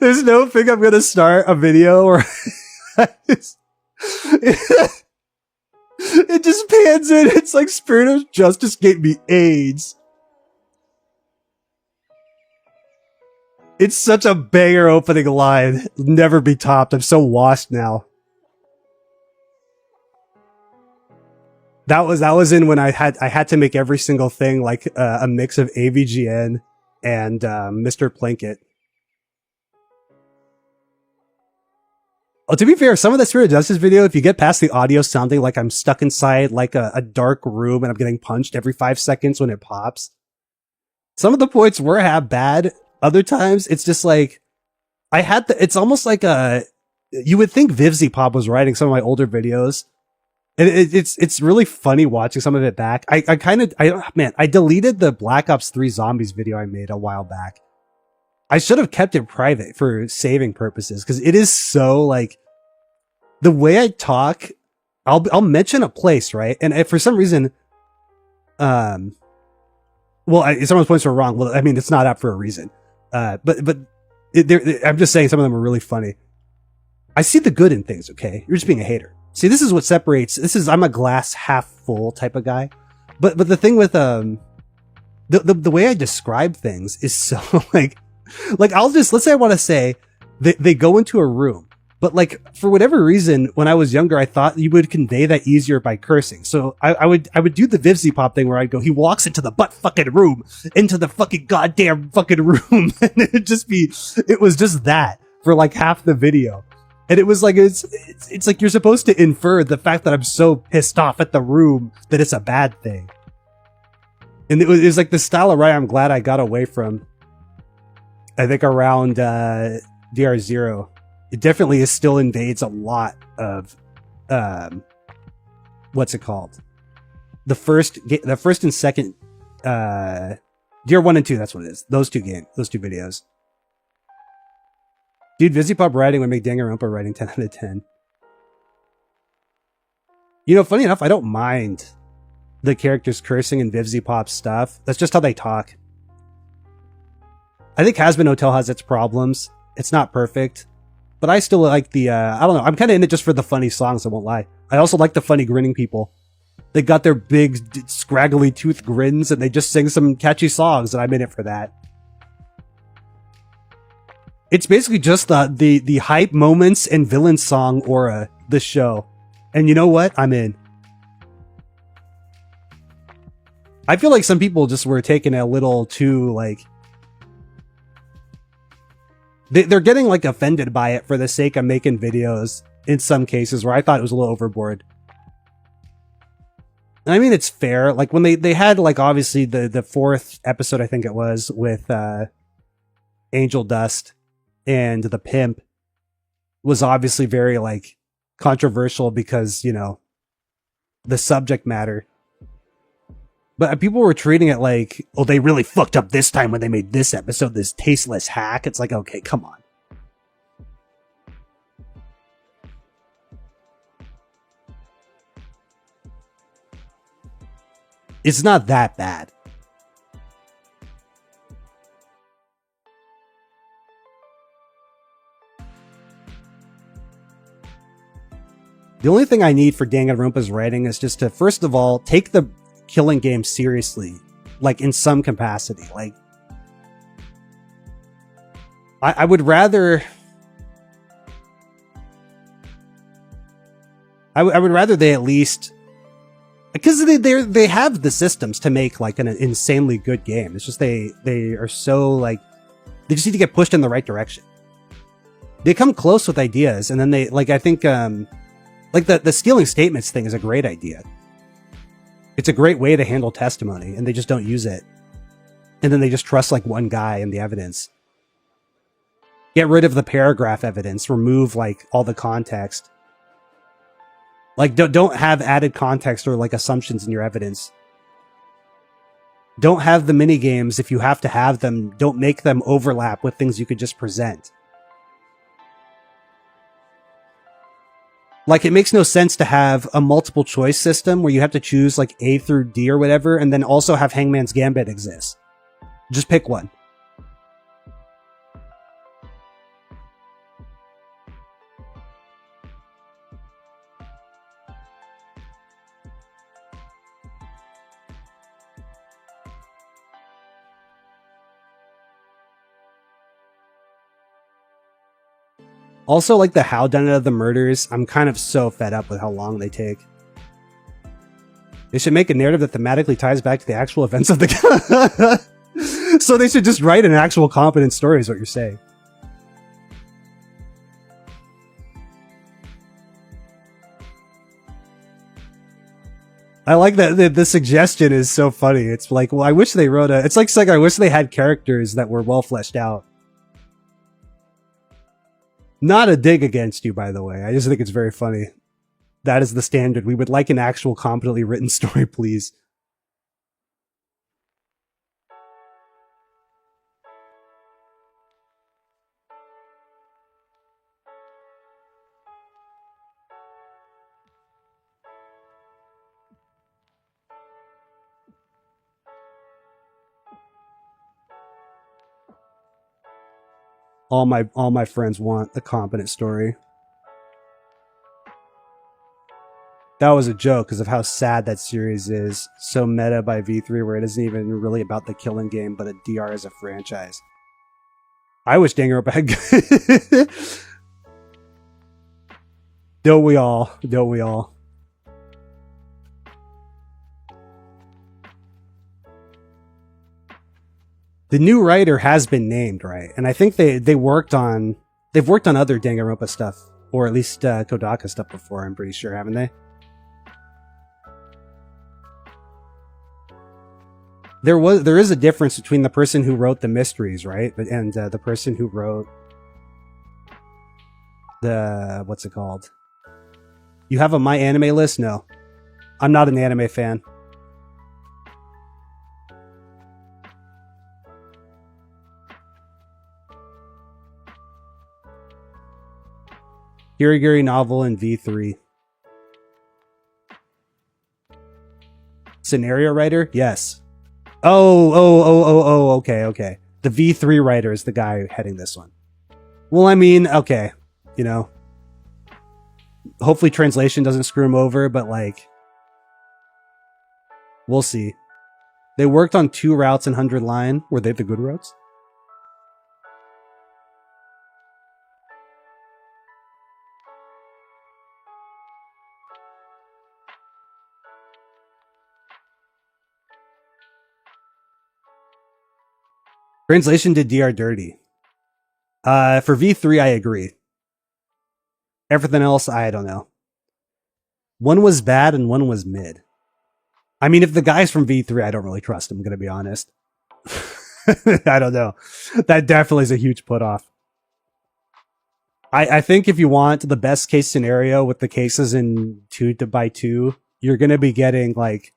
There's no thing I'm gonna start a video where it just pans in. It's like Spirit of Justice gave me AIDS. It's such a banger opening line. Never be topped. I'm so washed now. That was in when I had to make every single thing like a mix of AVGN and Mr. Plinkett. Oh, to be fair, some of the Spirit of Justice video, if you get past the audio sounding like I'm stuck inside like a dark room and I'm getting punched every 5 seconds when it pops, some of the points were bad. Other times it's just like it's almost like you would think PLvsAA was writing some of my older videos. And it's really funny watching some of it back. I deleted the Black Ops 3 Zombies video I made a while back. I should have kept it private for saving purposes, because it is so like the way I talk. I'll mention a place, right? And if for some reason, someone's points were wrong. Well, I mean, it's not up for a reason. I'm just saying some of them are really funny. I see the good in things. Okay, you're just being a hater. See, this is what separates. I'm a glass half full type of guy, but the thing with the way I describe things is so like let's say I want to say they go into a room, but like for whatever reason when I was younger I thought you would convey that easier by cursing. So I would do the PLvsAA thing where I'd go, he walks into the butt fucking room, into the fucking goddamn fucking room, and it was just that for like half the video. And it was like, it's like you're supposed to infer the fact that I'm so pissed off at the room that it's a bad thing. And it was like the style of writing I'm glad I got away from. I think around DR0, it definitely still invades a lot of, what's it called? The first and second, DR1 and 2, that's what it is. Those two videos. Dude, PLvsAA writing would make Danganronpa writing 10 out of 10. You know, funny enough, I don't mind the characters cursing in PLvsAA stuff. That's just how they talk. I think Has Been Hotel has its problems. It's not perfect, but I still like the, I don't know. I'm kind of in it just for the funny songs, I won't lie. I also like the funny grinning people. They got their big, scraggly tooth grins and they just sing some catchy songs, and I'm in it for that. It's basically just the hype moments and villain song aura, the show. And you know what? I'm in. I feel like some people just were taking it a little too, like... They're getting, like, offended by it for the sake of making videos in some cases, where I thought it was a little overboard. And I mean, it's fair. Like, when they had, like, obviously the fourth episode, I think it was, with Angel Dust and the pimp, was obviously very, like, controversial because, you know, the subject matter. But people were treating it like, oh, they really fucked up this time when they made this episode, this tasteless hack. It's like, okay, come on. It's not that bad. The only thing I need for Danganronpa's writing is just to, first of all, take the killing game seriously, like in some capacity. Like, I would rather, I would rather they at least, because they have the systems to make like an insanely good game. It's just they are so, like, they just need to get pushed in the right direction. They come close with ideas, and then they, like, I think like the stealing statements thing is a great idea. It's a great way to handle testimony, and they just don't use it. And then they just trust like one guy in the evidence. Get rid of the paragraph evidence, remove like all the context. Like, don't have added context or like assumptions in your evidence. Don't have the mini games if you have to have them. Don't make them overlap with things you could just present. Like, it makes no sense to have a multiple choice system where you have to choose like A through D or whatever, and then also have Hangman's Gambit exist. Just pick one. Also, like the howdunit of the murders, I'm kind of so fed up with how long they take. They should make a narrative that thematically ties back to the actual events of the So they should just write an actual competent story is what you're saying. I like that the suggestion is so funny. It's like, well, I wish they wrote a... It's like I wish they had characters that were well fleshed out. Not a dig against you, by the way. I just think it's very funny. That is the standard. We would like an actual competently written story, please. All my friends want the competent story. That was a joke because of how sad that series is. So meta by V3 where it isn't even really about the killing game, but a DR as a franchise. I wish Danganronpa had good. Don't we all? Don't we all? The new writer has been named, right? And I think they've worked on other Danganronpa stuff, or at least Kodaka stuff before, I'm pretty sure, haven't they? There is a difference between the person who wrote the mysteries, right? And the person who wrote the, what's it called? You have a My Anime list? No. I'm not an anime fan. Hiragiri novel and V3. Scenario writer? Yes. Oh, okay. The V3 writer is the guy heading this one. Well, I mean, okay, you know, hopefully translation doesn't screw him over, but like, we'll see. They worked on 2 routes in 100 line. Were they the good routes? Translation did DR dirty. For V3, I agree. Everything else, I don't know. One was bad and one was mid. I mean, if the guy's from V3, I don't really trust him, I'm going to be honest. I don't know. That definitely is a huge put off. I think if you want the best case scenario with the cases in 2x2, you're going to be getting like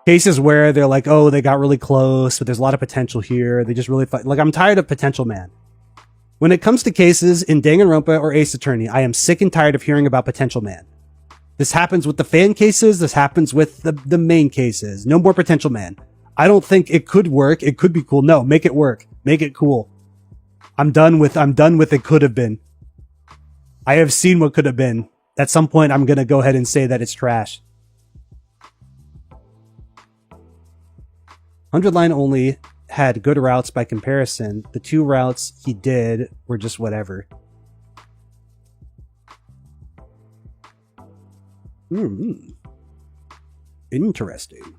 cases where they're like, oh, they got really close, but there's a lot of potential here. They just really fight. Like, I'm tired of potential man. When it comes to cases in Danganronpa or Ace Attorney, I am sick and tired of hearing about potential man. This happens with the fan cases. This happens with the main cases. No more potential man. I don't think it could work. It could be cool. No, make it work. Make it cool. I'm done with it could have been. I have seen what could have been. At some point, I'm going to go ahead and say that it's trash. 100 line only had good routes by comparison. The 2 routes he did were just whatever. Interesting.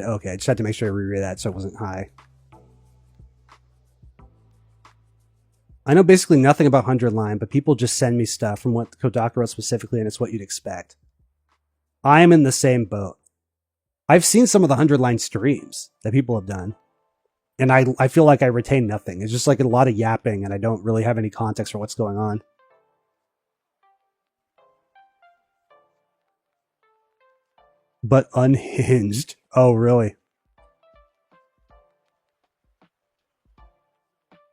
Okay, I just had to make sure I reread that so it wasn't high. I know basically nothing about 100 line, but people just send me stuff from what Kodaka wrote specifically, and it's what you'd expect. I am in the same boat. I've seen some of the 100 line streams that people have done, and I feel like I retain nothing. It's just like a lot of yapping, and I don't really have any context for what's going on. But unhinged. Oh, really?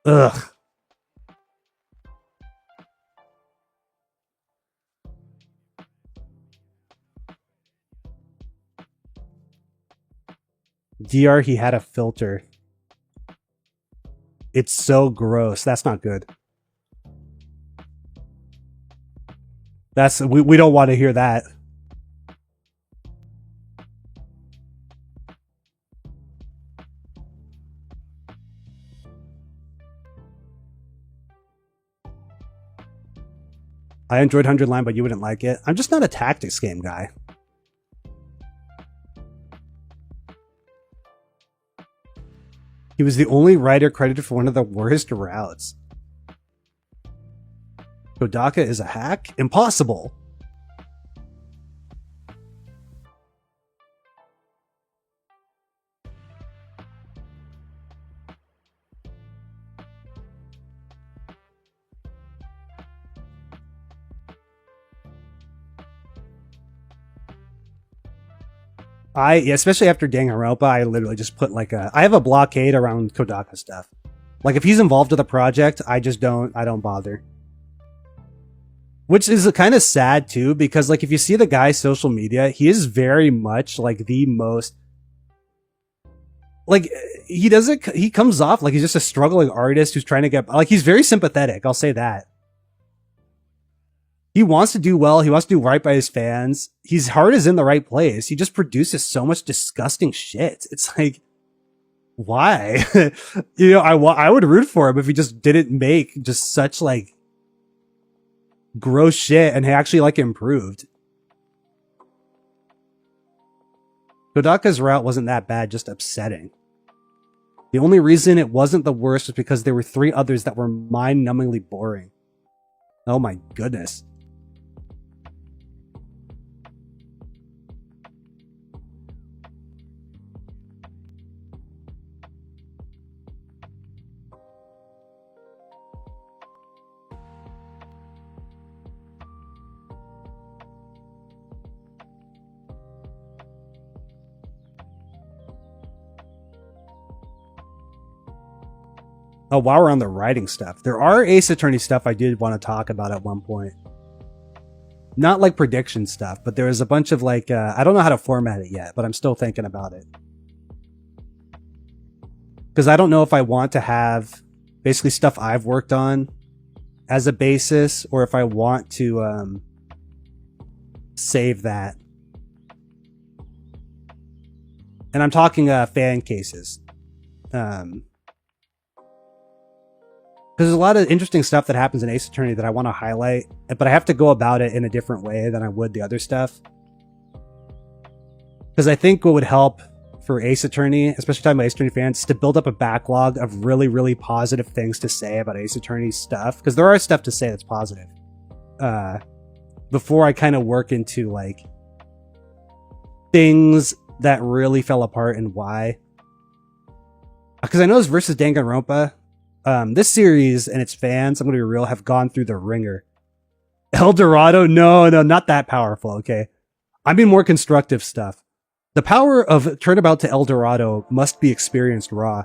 Ugh. DR, he had a filter. It's so gross. That's not good. We don't want to hear that. I enjoyed 100 line, but you wouldn't like it. I'm just not a tactics game guy. He was the only writer credited for one of the worst routes. Kodaka is a hack? Impossible. Especially after Danganronpa, I literally just put like I have a blockade around Kodaka stuff. Like if he's involved with a project, I don't bother. Which is kind of sad too, because like if you see the guy's social media, he is very much like the most, like he comes off like he's just a struggling artist who's trying to get, like he's very sympathetic, I'll say that. He wants to do well. He wants to do right by his fans. His heart is in the right place. He just produces so much disgusting shit. It's like, why? You know, I would root for him if he just didn't make just such like gross shit and he actually like improved. Kodaka's route wasn't that bad, just upsetting. The only reason it wasn't the worst was because there were 3 others that were mind-numbingly boring. Oh my goodness. Oh, while we're on the writing stuff, there are Ace Attorney stuff I did want to talk about at one point. Not like prediction stuff, but there was a bunch of like, I don't know how to format it yet, but I'm still thinking about it. Because I don't know if I want to have basically stuff I've worked on as a basis, or if I want to save that. And I'm talking fan cases. Because there's a lot of interesting stuff that happens in Ace Attorney that I want to highlight, but I have to go about it in a different way than I would the other stuff. Because I think what would help for Ace Attorney, especially talking about Ace Attorney fans, is to build up a backlog of really, really positive things to say about Ace Attorney stuff. Because there are stuff to say that's positive. Before I kind of work into like things that really fell apart and why. Because I know this versus Danganronpa. This series and its fans, I'm going to be real, have gone through the ringer. El Dorado? No, not that powerful, okay? I mean more constructive stuff. The power of Turnabout to El Dorado must be experienced raw.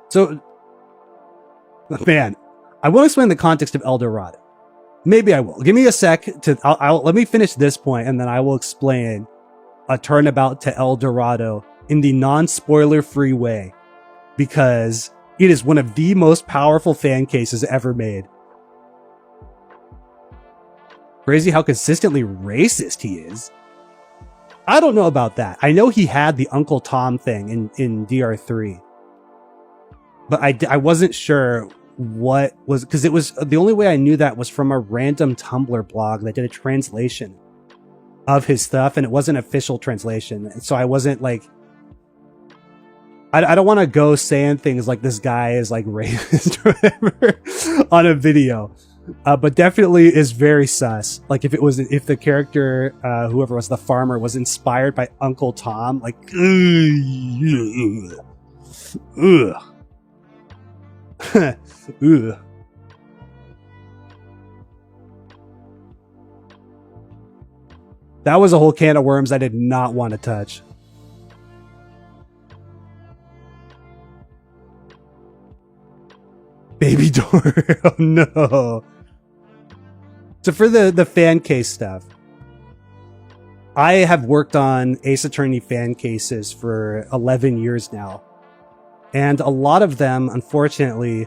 So, man, I won't explain the context of El Dorado. Maybe I will. Give me a sec to, let me finish this point and then I will explain a Turnabout to El Dorado in the non-spoiler free way, because it is one of the most powerful fan cases ever made. Crazy how consistently racist he is. I don't know about that. I know he had the Uncle Tom thing in DR3, but I wasn't sure what was, because it was the only way I knew that was from a random Tumblr blog that did a translation of his stuff, and it wasn't an official translation, and so I wasn't like, I don't want to go saying things like this guy is like racist or whatever on a video, but definitely is very sus. Like if the character, whoever was the farmer, was inspired by Uncle Tom, like ugh. That was a whole can of worms I did not want to touch. Baby door. Oh no. So for the fan case stuff, I have worked on Ace Attorney fan cases for 11 years now. And a lot of them, unfortunately,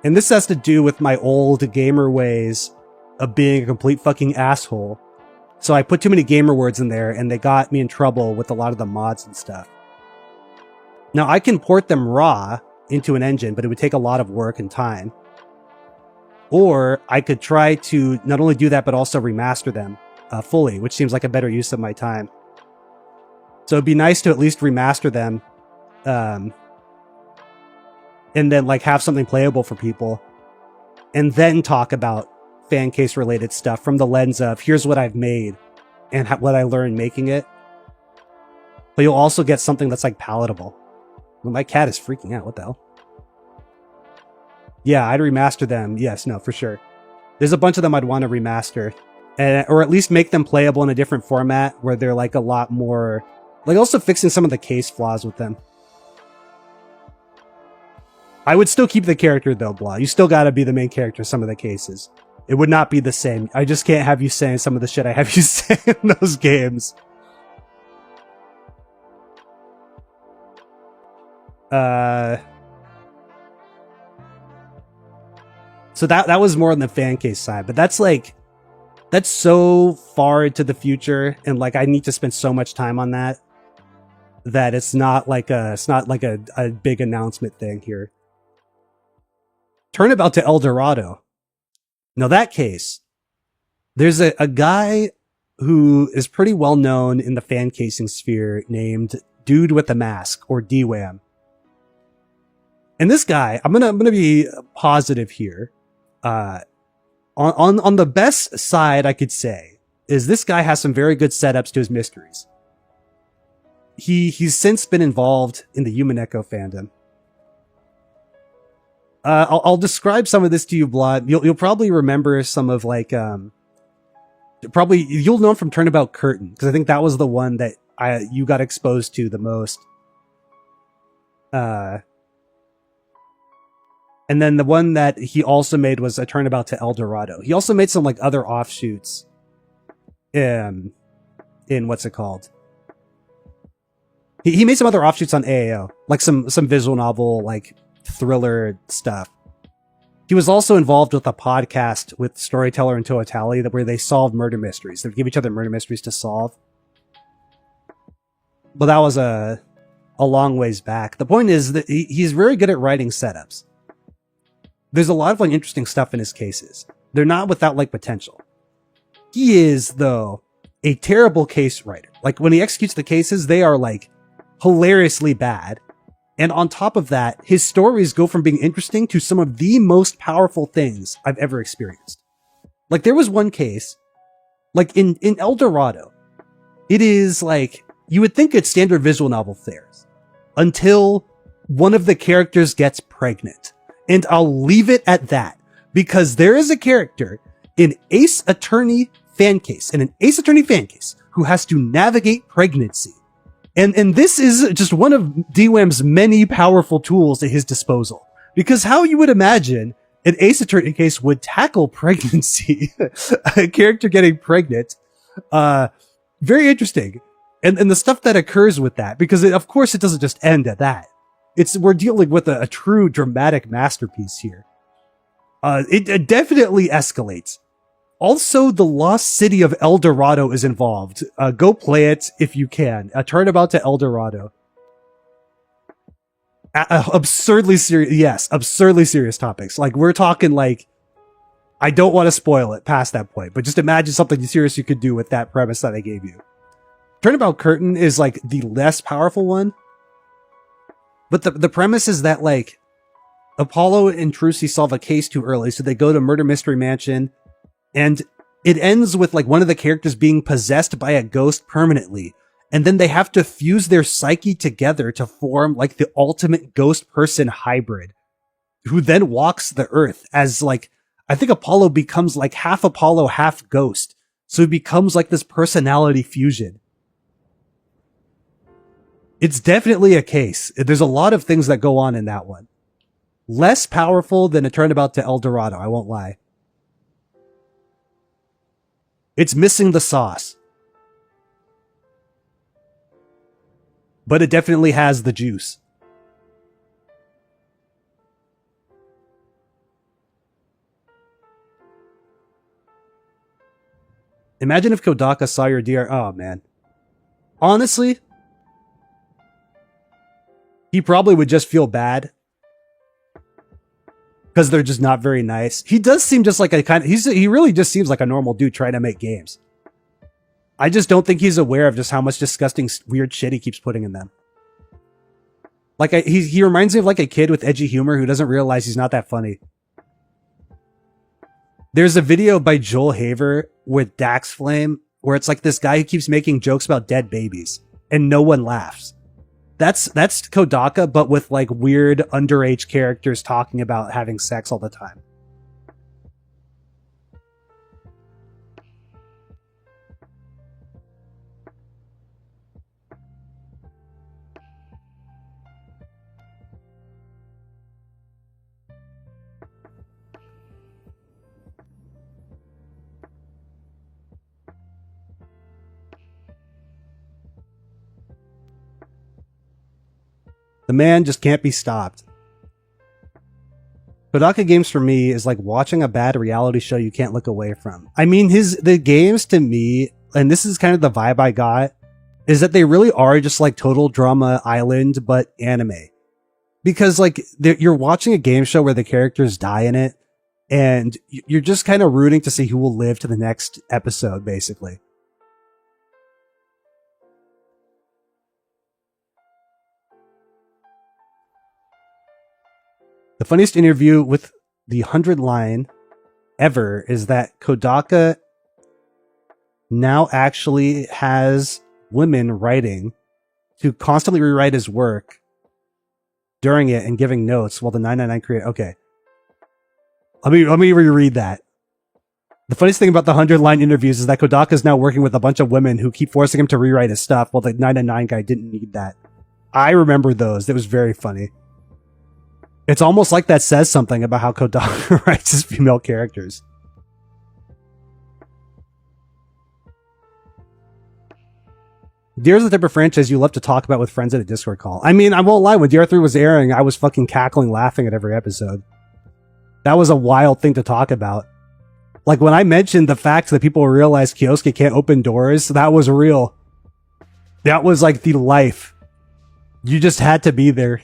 and this has to do with my old gamer ways of being a complete fucking asshole. So I put too many gamer words in there and they got me in trouble with a lot of the mods and stuff. Now I can port them raw into an engine, but it would take a lot of work and time. Or I could try to not only do that, but also remaster them fully, which seems like a better use of my time. So it'd be nice to at least remaster them and then like have something playable for people, and then talk about fan case related stuff from the lens of here's what I've made and what I learned making it. But you'll also get something that's like palatable. Well, my cat is freaking out. What the hell? Yeah, I'd remaster them. Yes, no, for sure. There's a bunch of them I'd want to remaster, or at least make them playable in a different format where they're like a lot more, like also fixing some of the case flaws with them. I would still keep the character though, blah. You still gotta be the main character in some of the cases. It would not be the same. I just can't have you saying some of the shit I have you say in those games. So that was more on the fan case side, but that's so far into the future, and like I need to spend so much time on that it's not like a big announcement thing here. Turnabout to El Dorado. Now that case, there's a guy who is pretty well known in the fan casing sphere named Dude with the Mask, or DWAM. And this guy, I'm gonna be positive here. On the best side, I could say, is this guy has some very good setups to his mysteries. He's since been involved in the Human Echo fandom. I'll describe some of this to you, Blood. You'll probably remember some of like, you'll know him from Turnabout Curtain, because I think that was the one that you got exposed to the most. And then the one that he also made was A Turnabout to El Dorado. He also made some like other offshoots in what's it called? He made some other offshoots on AAO, like some visual novel, like thriller stuff. He was also involved with a podcast with Storyteller and Toatali where they solved murder mysteries. They give each other murder mysteries to solve. But that was a long ways back. The point is that he's very good at writing setups. There's a lot of like interesting stuff in his cases. They're not without like potential. He is, though, a terrible case writer. Like when he executes the cases, they are like hilariously bad. And on top of that, his stories go from being interesting to some of the most powerful things I've ever experienced. Like there was one case, like in El Dorado, it is like, you would think it's standard visual novel fares until one of the characters gets pregnant. And I'll leave it at that because there is a character in Ace Attorney fan case, who has to navigate pregnancy. And this is just one of DWAM's many powerful tools at his disposal. Because how you would imagine an Ace Attorney case would tackle pregnancy, a character getting pregnant, very interesting. And the stuff that occurs with that, because of course it doesn't just end at that. We're dealing with a true dramatic masterpiece here. It definitely escalates. Also, the lost city of El Dorado is involved. Go play it if you can. A Turnabout to El Dorado. Absurdly serious topics. Like, we're talking like, I don't want to spoil it past that point, but just imagine something serious you could do with that premise that I gave you. Turnabout Curtain is like the less powerful one. But the premise is that like, Apollo and Trucy solve a case too early, so they go to Murder Mystery Mansion. And it ends with like one of the characters being possessed by a ghost permanently. And then they have to fuse their psyche together to form like the ultimate ghost person hybrid, who then walks the earth as like, I think Apollo becomes like half Apollo, half ghost. So he becomes like this personality fusion. It's definitely a case. There's a lot of things that go on in that one. Less powerful than A Turnabout to El Dorado, I won't lie. It's missing the sauce. But it definitely has the juice. Imagine if Kodaka saw your DR. Oh, man. Honestly, he probably would just feel bad. Because they're just not very nice. He does seem just like a kind of... He really just seems like a normal dude trying to make games. I just don't think he's aware of just how much disgusting, weird shit he keeps putting in them. Like, he reminds me of like a kid with edgy humor who doesn't realize he's not that funny. There's a video by Joel Haver with Dax Flame where it's like this guy who keeps making jokes about dead babies and no one laughs. That's Kodaka, but with like weird underage characters talking about having sex all the time. The man just can't be stopped. Kodaka games for me is like watching a bad reality show you can't look away from. I mean, the games to me, and this is kind of the vibe I got, is that they really are just like Total Drama Island, but anime. Because like you're watching a game show where the characters die in it, and you're just kind of rooting to see who will live to the next episode, basically. The funniest interview with the 100 line ever is that Kodaka now actually has women writing to constantly rewrite his work during it and giving notes while the 999 creator. Okay. Let me reread that. The funniest thing about the 100-line interviews is that Kodaka is now working with a bunch of women who keep forcing him to rewrite his stuff, while the 999 guy didn't need that. I remember those. It was very funny. It's almost like that says something about how Kodaka writes his female characters. Deer's the type of franchise you love to talk about with friends at a Discord call. I mean, I won't lie, when DR3 was airing, I was fucking cackling laughing at every episode. That was a wild thing to talk about. Like, when I mentioned the fact that people realize Kyosuke can't open doors, that was real. That was like the life. You just had to be there.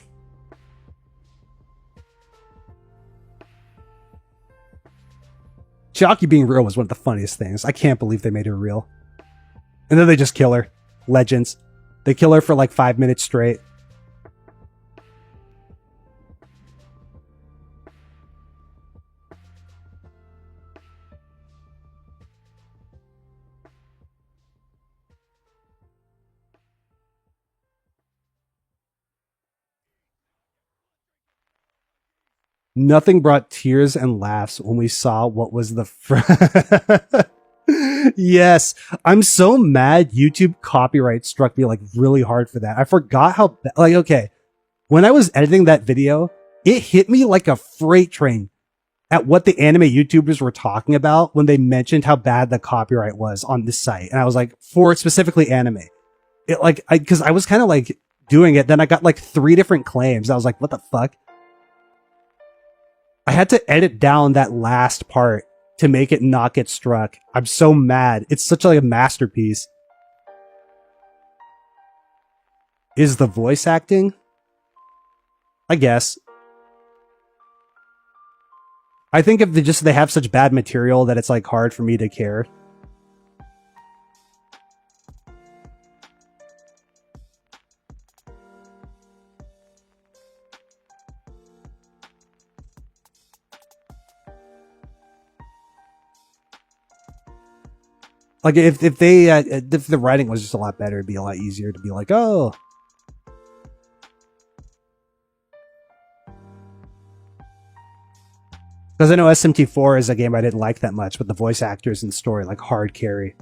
Chiaki being real was one of the funniest things. I can't believe they made her real. And then they just kill her. Legends. They kill her for like 5 minutes straight. Nothing brought tears and laughs when we saw what was the Yes, I'm so mad YouTube copyright struck me like really hard for that. I forgot how like, okay, when I was editing that video, it hit me like a freight train at what the anime YouTubers were talking about when they mentioned how bad the copyright was on this site. And I was like, for specifically anime, it like, cause I was kind of like doing it. Then I got like 3 different claims. I was like, what the fuck? I had to edit down that last part to make it not get struck. I'm so mad. It's such like a masterpiece. Is the voice acting? I guess. I think if they have such bad material that it's like hard for me to care. Like if the writing was just a lot better, it'd be a lot easier to be like, oh. Because I know SMT4 is a game I didn't like that much, but the voice actors and story like hard carry.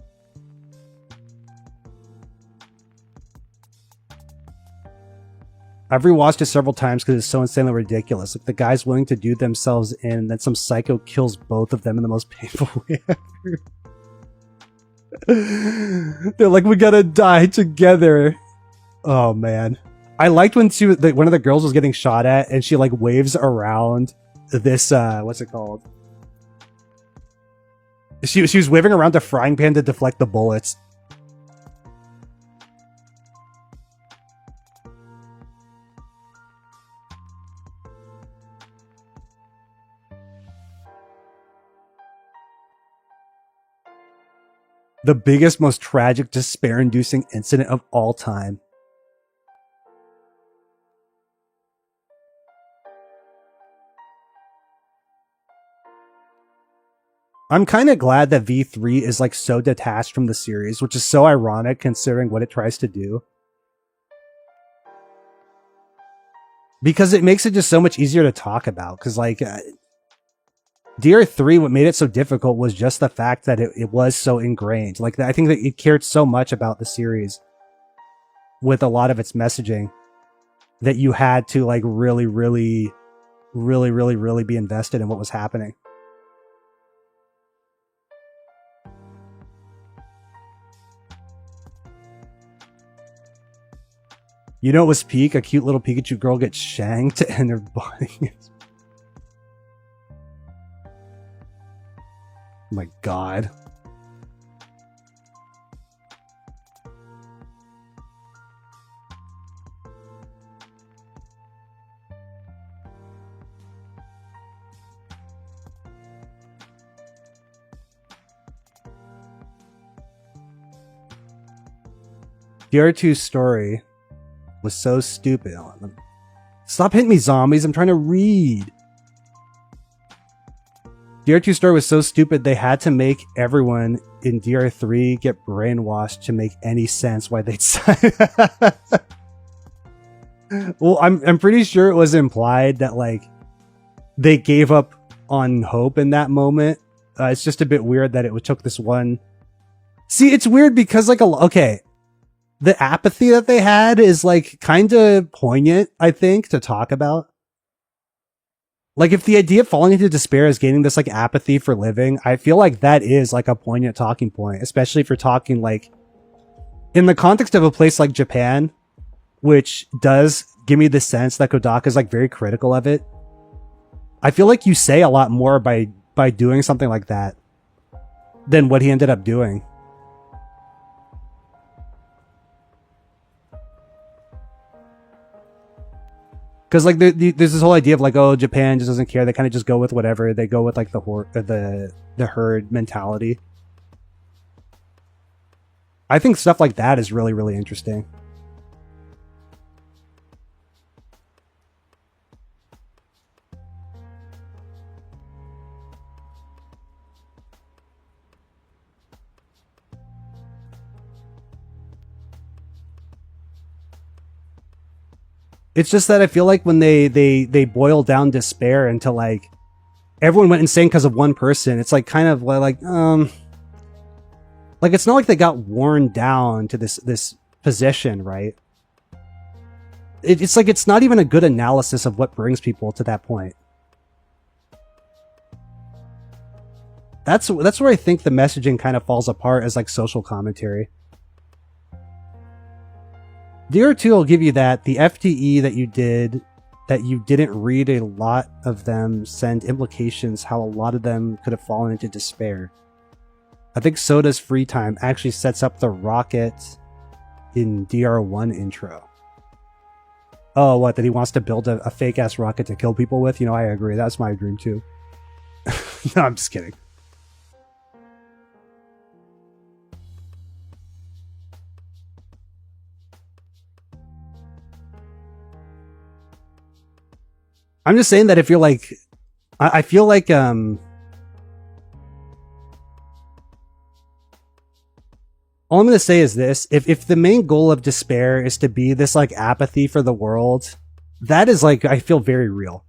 I've rewatched it several times because it's so insanely ridiculous. Like the guy's willing to do themselves in, and then some psycho kills both of them in the most painful way ever. They're like, we gotta die together. Oh man, I liked when one of the girls was getting shot at, and she like waves around this what's it called? She was waving around a frying pan to deflect the bullets. The biggest, most tragic, despair-inducing incident of all time. I'm kind of glad that V3 is like so detached from the series, which is so ironic considering what it tries to do. Because it makes it just so much easier to talk about. Because like... DR3, what made it so difficult was just the fact that it was so ingrained. Like, I think that it cared so much about the series with a lot of its messaging that you had to like really be invested in what was happening. You know, it was peak. A cute little Pikachu girl gets shanked and her body is... My God. DR2's story was so stupid. Stop hitting me, zombies. I'm trying to read. DR2's story was so stupid they had to make everyone in DR3 get brainwashed to make any sense why they'd sign. Well, I'm pretty sure it was implied that like they gave up on hope in that moment It's just a bit weird that it took this one. See, it's weird because like okay, the apathy that they had is like kind of poignant, I think, to talk about. Like if the idea of falling into despair is gaining this like apathy for living, I feel like that is like a poignant talking point, especially if you're talking like in the context of a place like Japan, which does give me the sense that Kodaka is like very critical of it. I feel like you say a lot more by doing something like that than what he ended up doing. Because like there's this whole idea of like, oh, Japan just doesn't care. They kind of just go with whatever. They go with like the herd mentality. I think stuff like that is really, really interesting. It's just that I feel like when they boil down despair into like everyone went insane because of one person, it's like kind of like it's not like they got worn down to this position, right? It's like it's not even a good analysis of what brings people to that point. That's where I think the messaging kind of falls apart as like social commentary. DR2 will give you that. The FTE that you did, that you didn't read a lot of them, send implications how a lot of them could have fallen into despair. I think Soda's free time actually sets up the rocket in DR1 intro. Oh, what? That he wants to build a fake-ass rocket to kill people with? You know, I agree. That's my dream too. No, I'm just kidding. I'm just saying that if you're like, I feel like, all I'm going to say is this. If the main goal of despair is to be this like apathy for the world, that is like, I feel very real.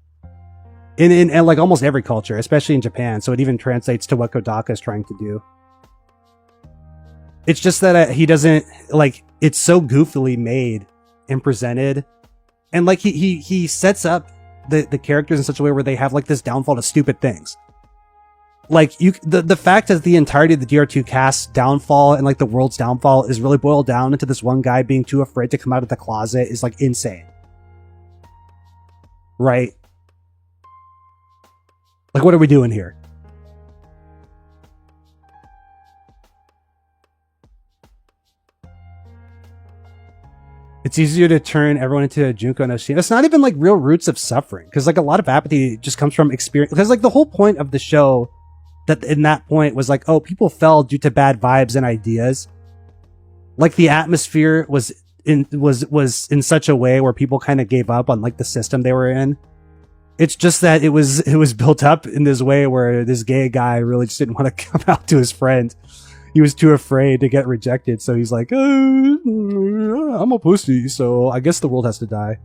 In like almost every culture, especially in Japan. So it even translates to what Kodaka is trying to do. It's just that he doesn't, like, it's so goofily made and presented. And like he sets up the characters in such a way where they have like this downfall to stupid things. Like the fact that the entirety of the DR2 cast's downfall and like the world's downfall is really boiled down into this one guy being too afraid to come out of the closet is like insane. Right? Like, what are we doing here? It's easier to turn everyone into a Junko no Shima. It's not even like real roots of suffering, because like a lot of apathy just comes from experience. Because like the whole point of the show, that in that point was like, oh, people fell due to bad vibes and ideas. Like the atmosphere was in such a way where people kind of gave up on like the system they were in. It's just that it was built up in this way where this gay guy really just didn't want to come out to his friend. He was too afraid to get rejected, so he's like, I'm a pussy, so I guess the world has to die.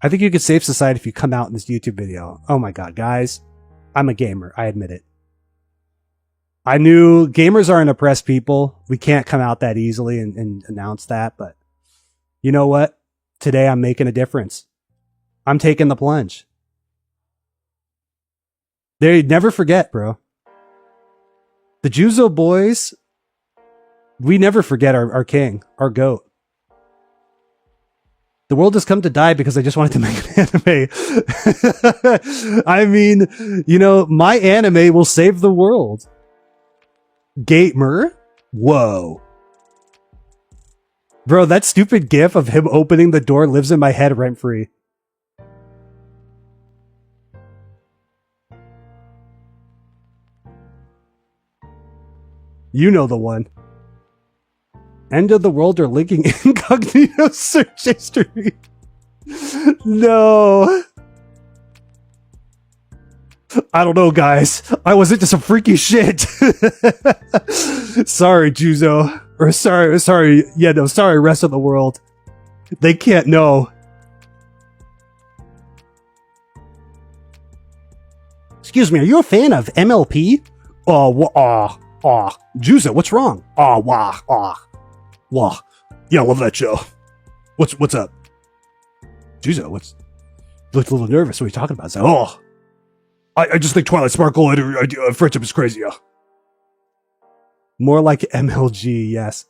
I think you could save society if you come out in this YouTube video. Oh my god, guys. I'm a gamer, I admit it. I knew gamers are an oppressed people. We can't come out that easily and announce that, but you know what? Today I'm making a difference. I'm taking the plunge. They never forget, bro. The Juzo boys, we never forget our king, our goat. The world has come to die because I just wanted to make an anime. I mean, you know, my anime will save the world. Gamer? Whoa. Bro, that stupid gif of him opening the door lives in my head rent-free. You know the one. End of the world or linking incognito search history. No. I don't know, guys. I was into some freaky shit. Sorry, Juzo. Or sorry, yeah, no, sorry, rest of the world. They can't know. Excuse me, are you a fan of MLP? Juza, what's wrong? Wah. Yeah, I love that show. What's up? Juza, what's... You looked a little nervous. What are you talking about? So, I just think Twilight Sparkle and friendship is crazy, yeah. More like MLG, yes.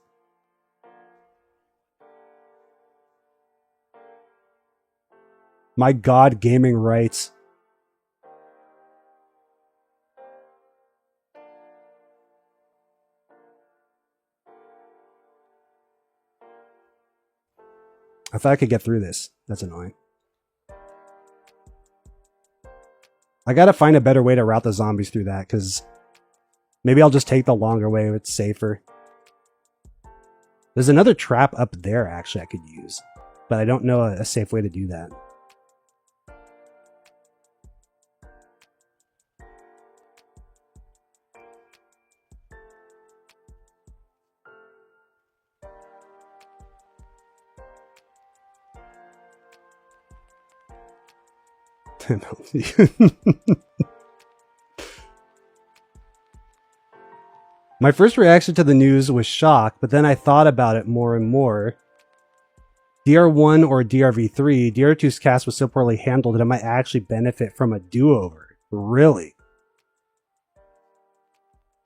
My God, gaming rights. I thought I could get through this. That's annoying. I gotta find a better way to route the zombies through that, because maybe I'll just take the longer way. It's safer. There's another trap up there, actually, I could use. But I don't know a safe way to do that. My first reaction to the news was shock, but then I thought about it more and more. DR1 or DRV3, DR2's cast was so poorly handled that it might actually benefit from a do-over. Really?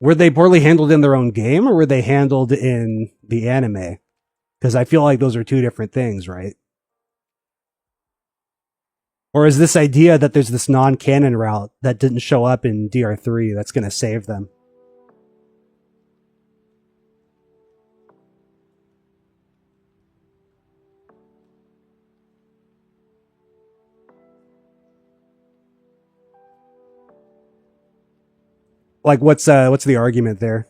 Were they poorly handled in their own game, or were they handled in the anime? Because I feel like those are two different things, right? Or is this idea that there's this non-canon route that didn't show up in DR3 that's going to save them? Like, what's the argument there?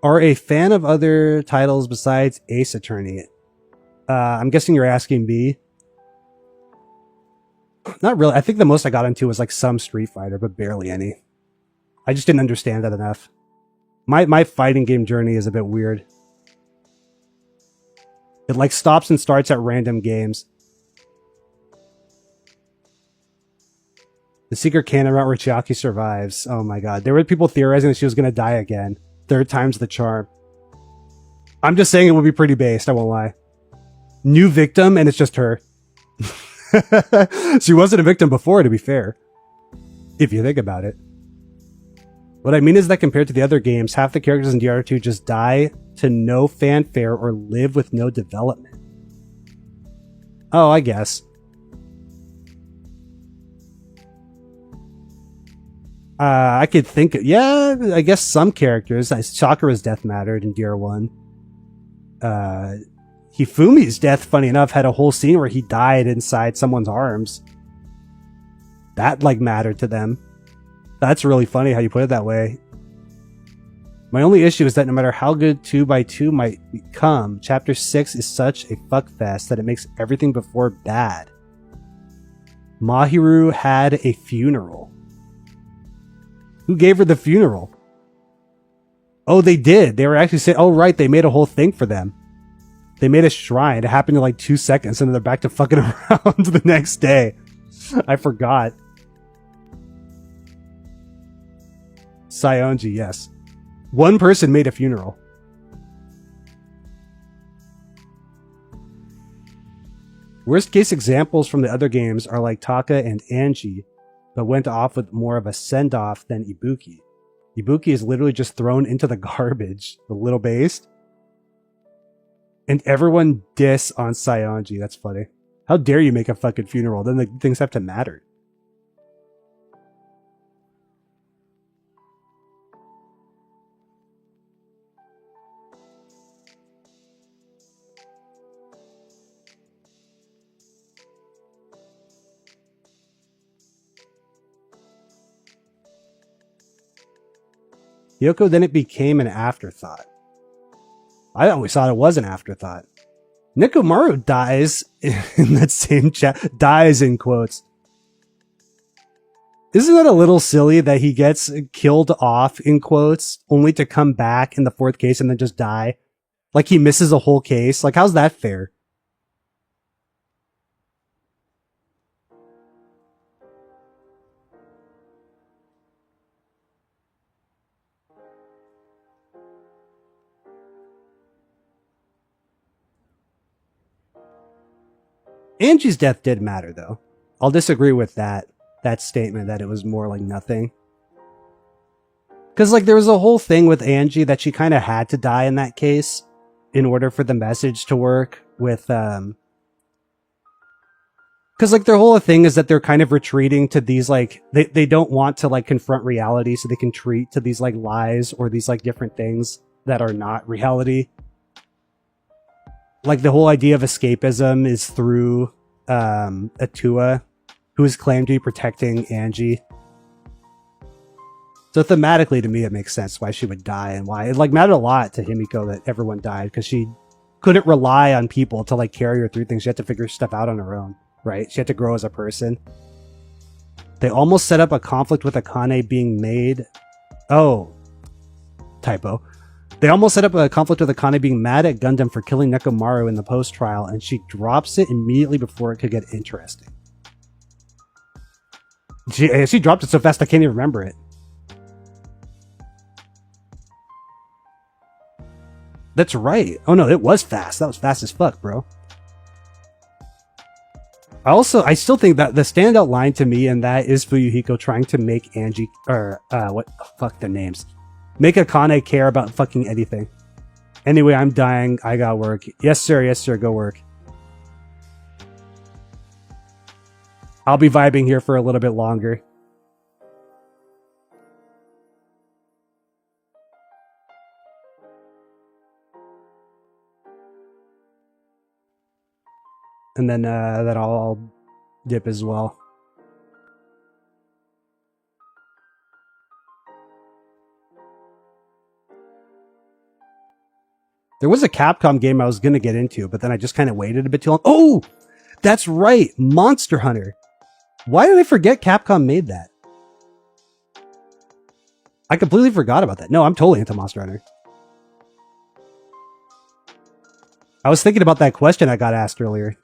Are a fan of other titles besides Ace Attorney? I'm guessing you're asking me. Not really. I think the most I got into was like some Street Fighter, but barely any. I just didn't understand that enough. My fighting game journey is a bit weird. It like stops and starts at random games. The secret canon route where Chiaki survives. Oh my god. There were people theorizing that she was going to die again. Third time's the charm. I'm just saying it would be pretty based, I won't lie. New victim, and it's just her. She wasn't a victim before, to be fair. If you think about it. What I mean is that compared to the other games, half the characters in DR2 just die to no fanfare or live with no development. Oh, I guess. I could think... Yeah, I guess some characters. Sakura's death mattered in DR1. Hifumi's death, funny enough, had a whole scene where he died inside someone's arms. That, like, mattered to them. That's really funny how you put it that way. My only issue is that no matter how good 2x2 might become, Chapter 6 is such a fuckfest that it makes everything before bad. Mahiru had a funeral. Who gave her the funeral? Oh, they did. They were actually saying, oh, right, they made a whole thing for them. They made a shrine. It happened in like 2 seconds, and then they're back to fucking around the next day. I forgot. Saionji, yes. One person made a funeral. Worst case examples from the other games are like Taka and Angie, but went off with more of a send-off than Ibuki. Ibuki is literally just thrown into the garbage, a little based. And everyone diss on Saionji. That's funny. How dare you make a fucking funeral? Then the things have to matter. Yoko, then it became an afterthought. I always thought it was an afterthought. Nekomaru dies in that same chat. Dies in quotes. Isn't that a little silly that he gets killed off in quotes only to come back in the fourth case and then just die? Like he misses a whole case? Like, how's that fair? Angie's death did matter, though. I'll disagree with that statement that it was more like nothing. Because, like, there was a whole thing with Angie that she kind of had to die in that case in order for the message to work with, because, like, their whole thing is that they're kind of retreating to these, like, they don't want to, like, confront reality, so they can retreat to these, like, lies or these, like, different things that are not reality. Like, the whole idea of escapism is through, Atua, who is claimed to be protecting Angie. So thematically, to me, it makes sense why she would die and why it, like, mattered a lot to Himiko that everyone died, because she couldn't rely on people to, like, carry her through things. She had to figure stuff out on her own, right? She had to grow as a person. They almost set up a conflict with Akane being made. Oh, typo. They almost set up a conflict with Akane being mad at Gundam for killing Nekomaru in the post-trial, and she drops it immediately before it could get interesting. She dropped it so fast I can't even remember it. That's right. Oh no, it was fast. That was fast as fuck, bro. I still think that the standout line to me in that is Fuyuhiko trying to make Angie, or, fuck their names. Make Akane care about fucking anything. Anyway, I'm dying. I got work. Yes, sir. Yes, sir. Go work. I'll be vibing here for a little bit longer. And then I'll dip as well. There was a Capcom game I was going to get into, but then I just kind of waited a bit too long. Oh, that's right. Monster Hunter. Why did I forget Capcom made that? I completely forgot about that. No, I'm totally into Monster Hunter. I was thinking about that question I got asked earlier.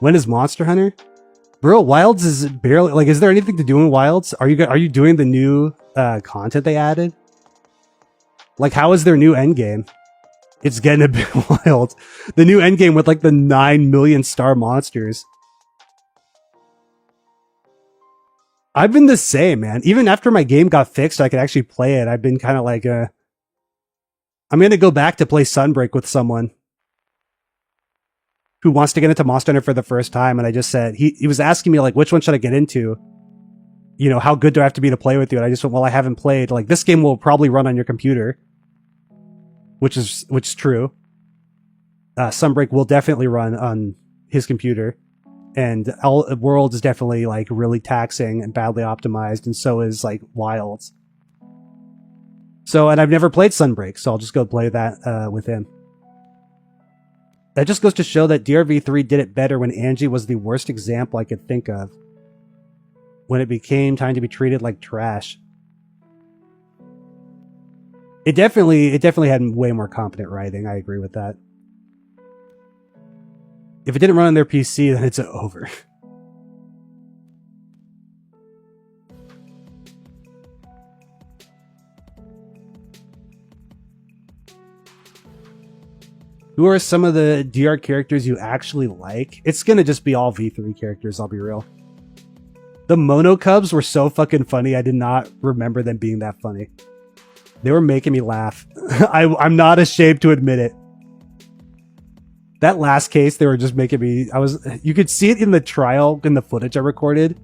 When is Monster Hunter? Bro, Wilds is barely, like, is there anything to do in Wilds? Are you doing the new content they added? Like, how is their new endgame? It's getting a bit wild. The new endgame with, like, the 9 million star monsters. I've been the same, man. Even after my game got fixed, I could actually play it. I've been kind of like, I'm going to go back to play Sunbreak with someone who wants to get into Monster Hunter for the first time. And I just said, he was asking me, like, which one should I get into? You know, how good do I have to be to play with you? And I just went, well, I haven't played. Like, this game will probably run on your computer. Which is true. Sunbreak will definitely run on his computer. And World is definitely, like, really taxing and badly optimized. And so is, like, Wilds. So, and I've never played Sunbreak, so I'll just go play that with him. That just goes to show that DRV3 did it better when Angie was the worst example I could think of. When it became time to be treated like trash. It definitely had way more competent writing. I agree with that. If it didn't run on their PC, then it's over. Who are some of the DR characters you actually like? It's gonna just be all V3 characters, I'll be real. The Mono Cubs were so fucking funny, I did not remember them being that funny. They were making me laugh. I'm not ashamed to admit it. That last case, they were just making me... You could see it in the trial, in the footage I recorded.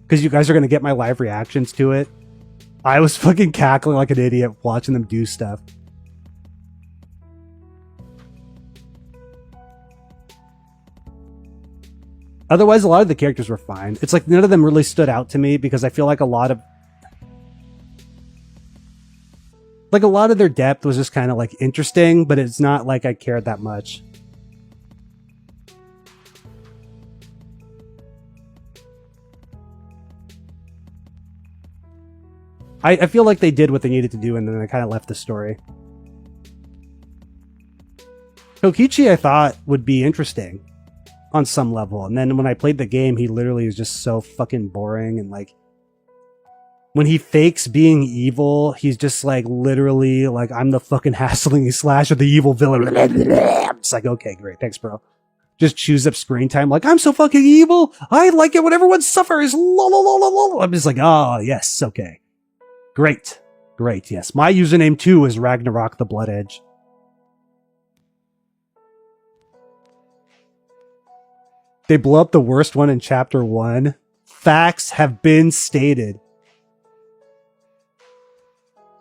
Because you guys are going to get my live reactions to it. I was fucking cackling like an idiot watching them do stuff. Otherwise, a lot of the characters were fine. It's like none of them really stood out to me because I feel like a lot of their depth was just kind of like interesting, but it's not like I cared that much. I feel like they did what they needed to do and then I kind of left the story. Kokichi I thought would be interesting on some level, and then when I played the game, he literally is just so fucking boring, and like when he fakes being evil, he's just like literally like, I'm the fucking hassling slash of the evil villain. It's like, okay, great, thanks, bro. just chews up screen time. Like, I'm so fucking evil. I like it when everyone suffers. I'm just like, oh, yes. Okay. Great. Great. Yes. My username too is Ragnarok the Blood Edge. They blow up the worst one in chapter 1. Facts have been stated.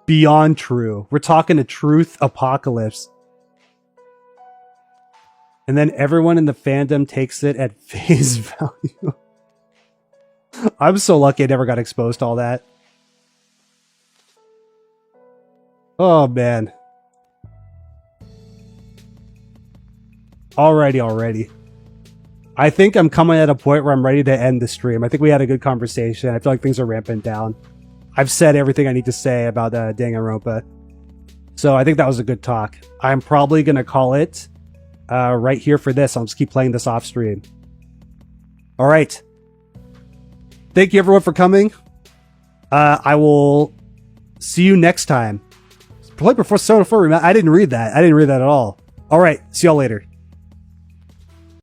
Beyond true. We're talking a truth apocalypse. And then everyone in the fandom takes it at face value. I'm so lucky I never got exposed to all that. Oh, man. Alrighty. I think I'm coming at a point where I'm ready to end the stream. I think we had a good conversation. I feel like things are ramping down. I've said everything I need to say about Danganronpa. So I think that was a good talk. I'm probably going to call it right here for this. I'll just keep playing this off stream. All right. Thank you everyone for coming. I will see you next time. Play before Persona 4. I didn't read that. I didn't read that at all. All right. See y'all later.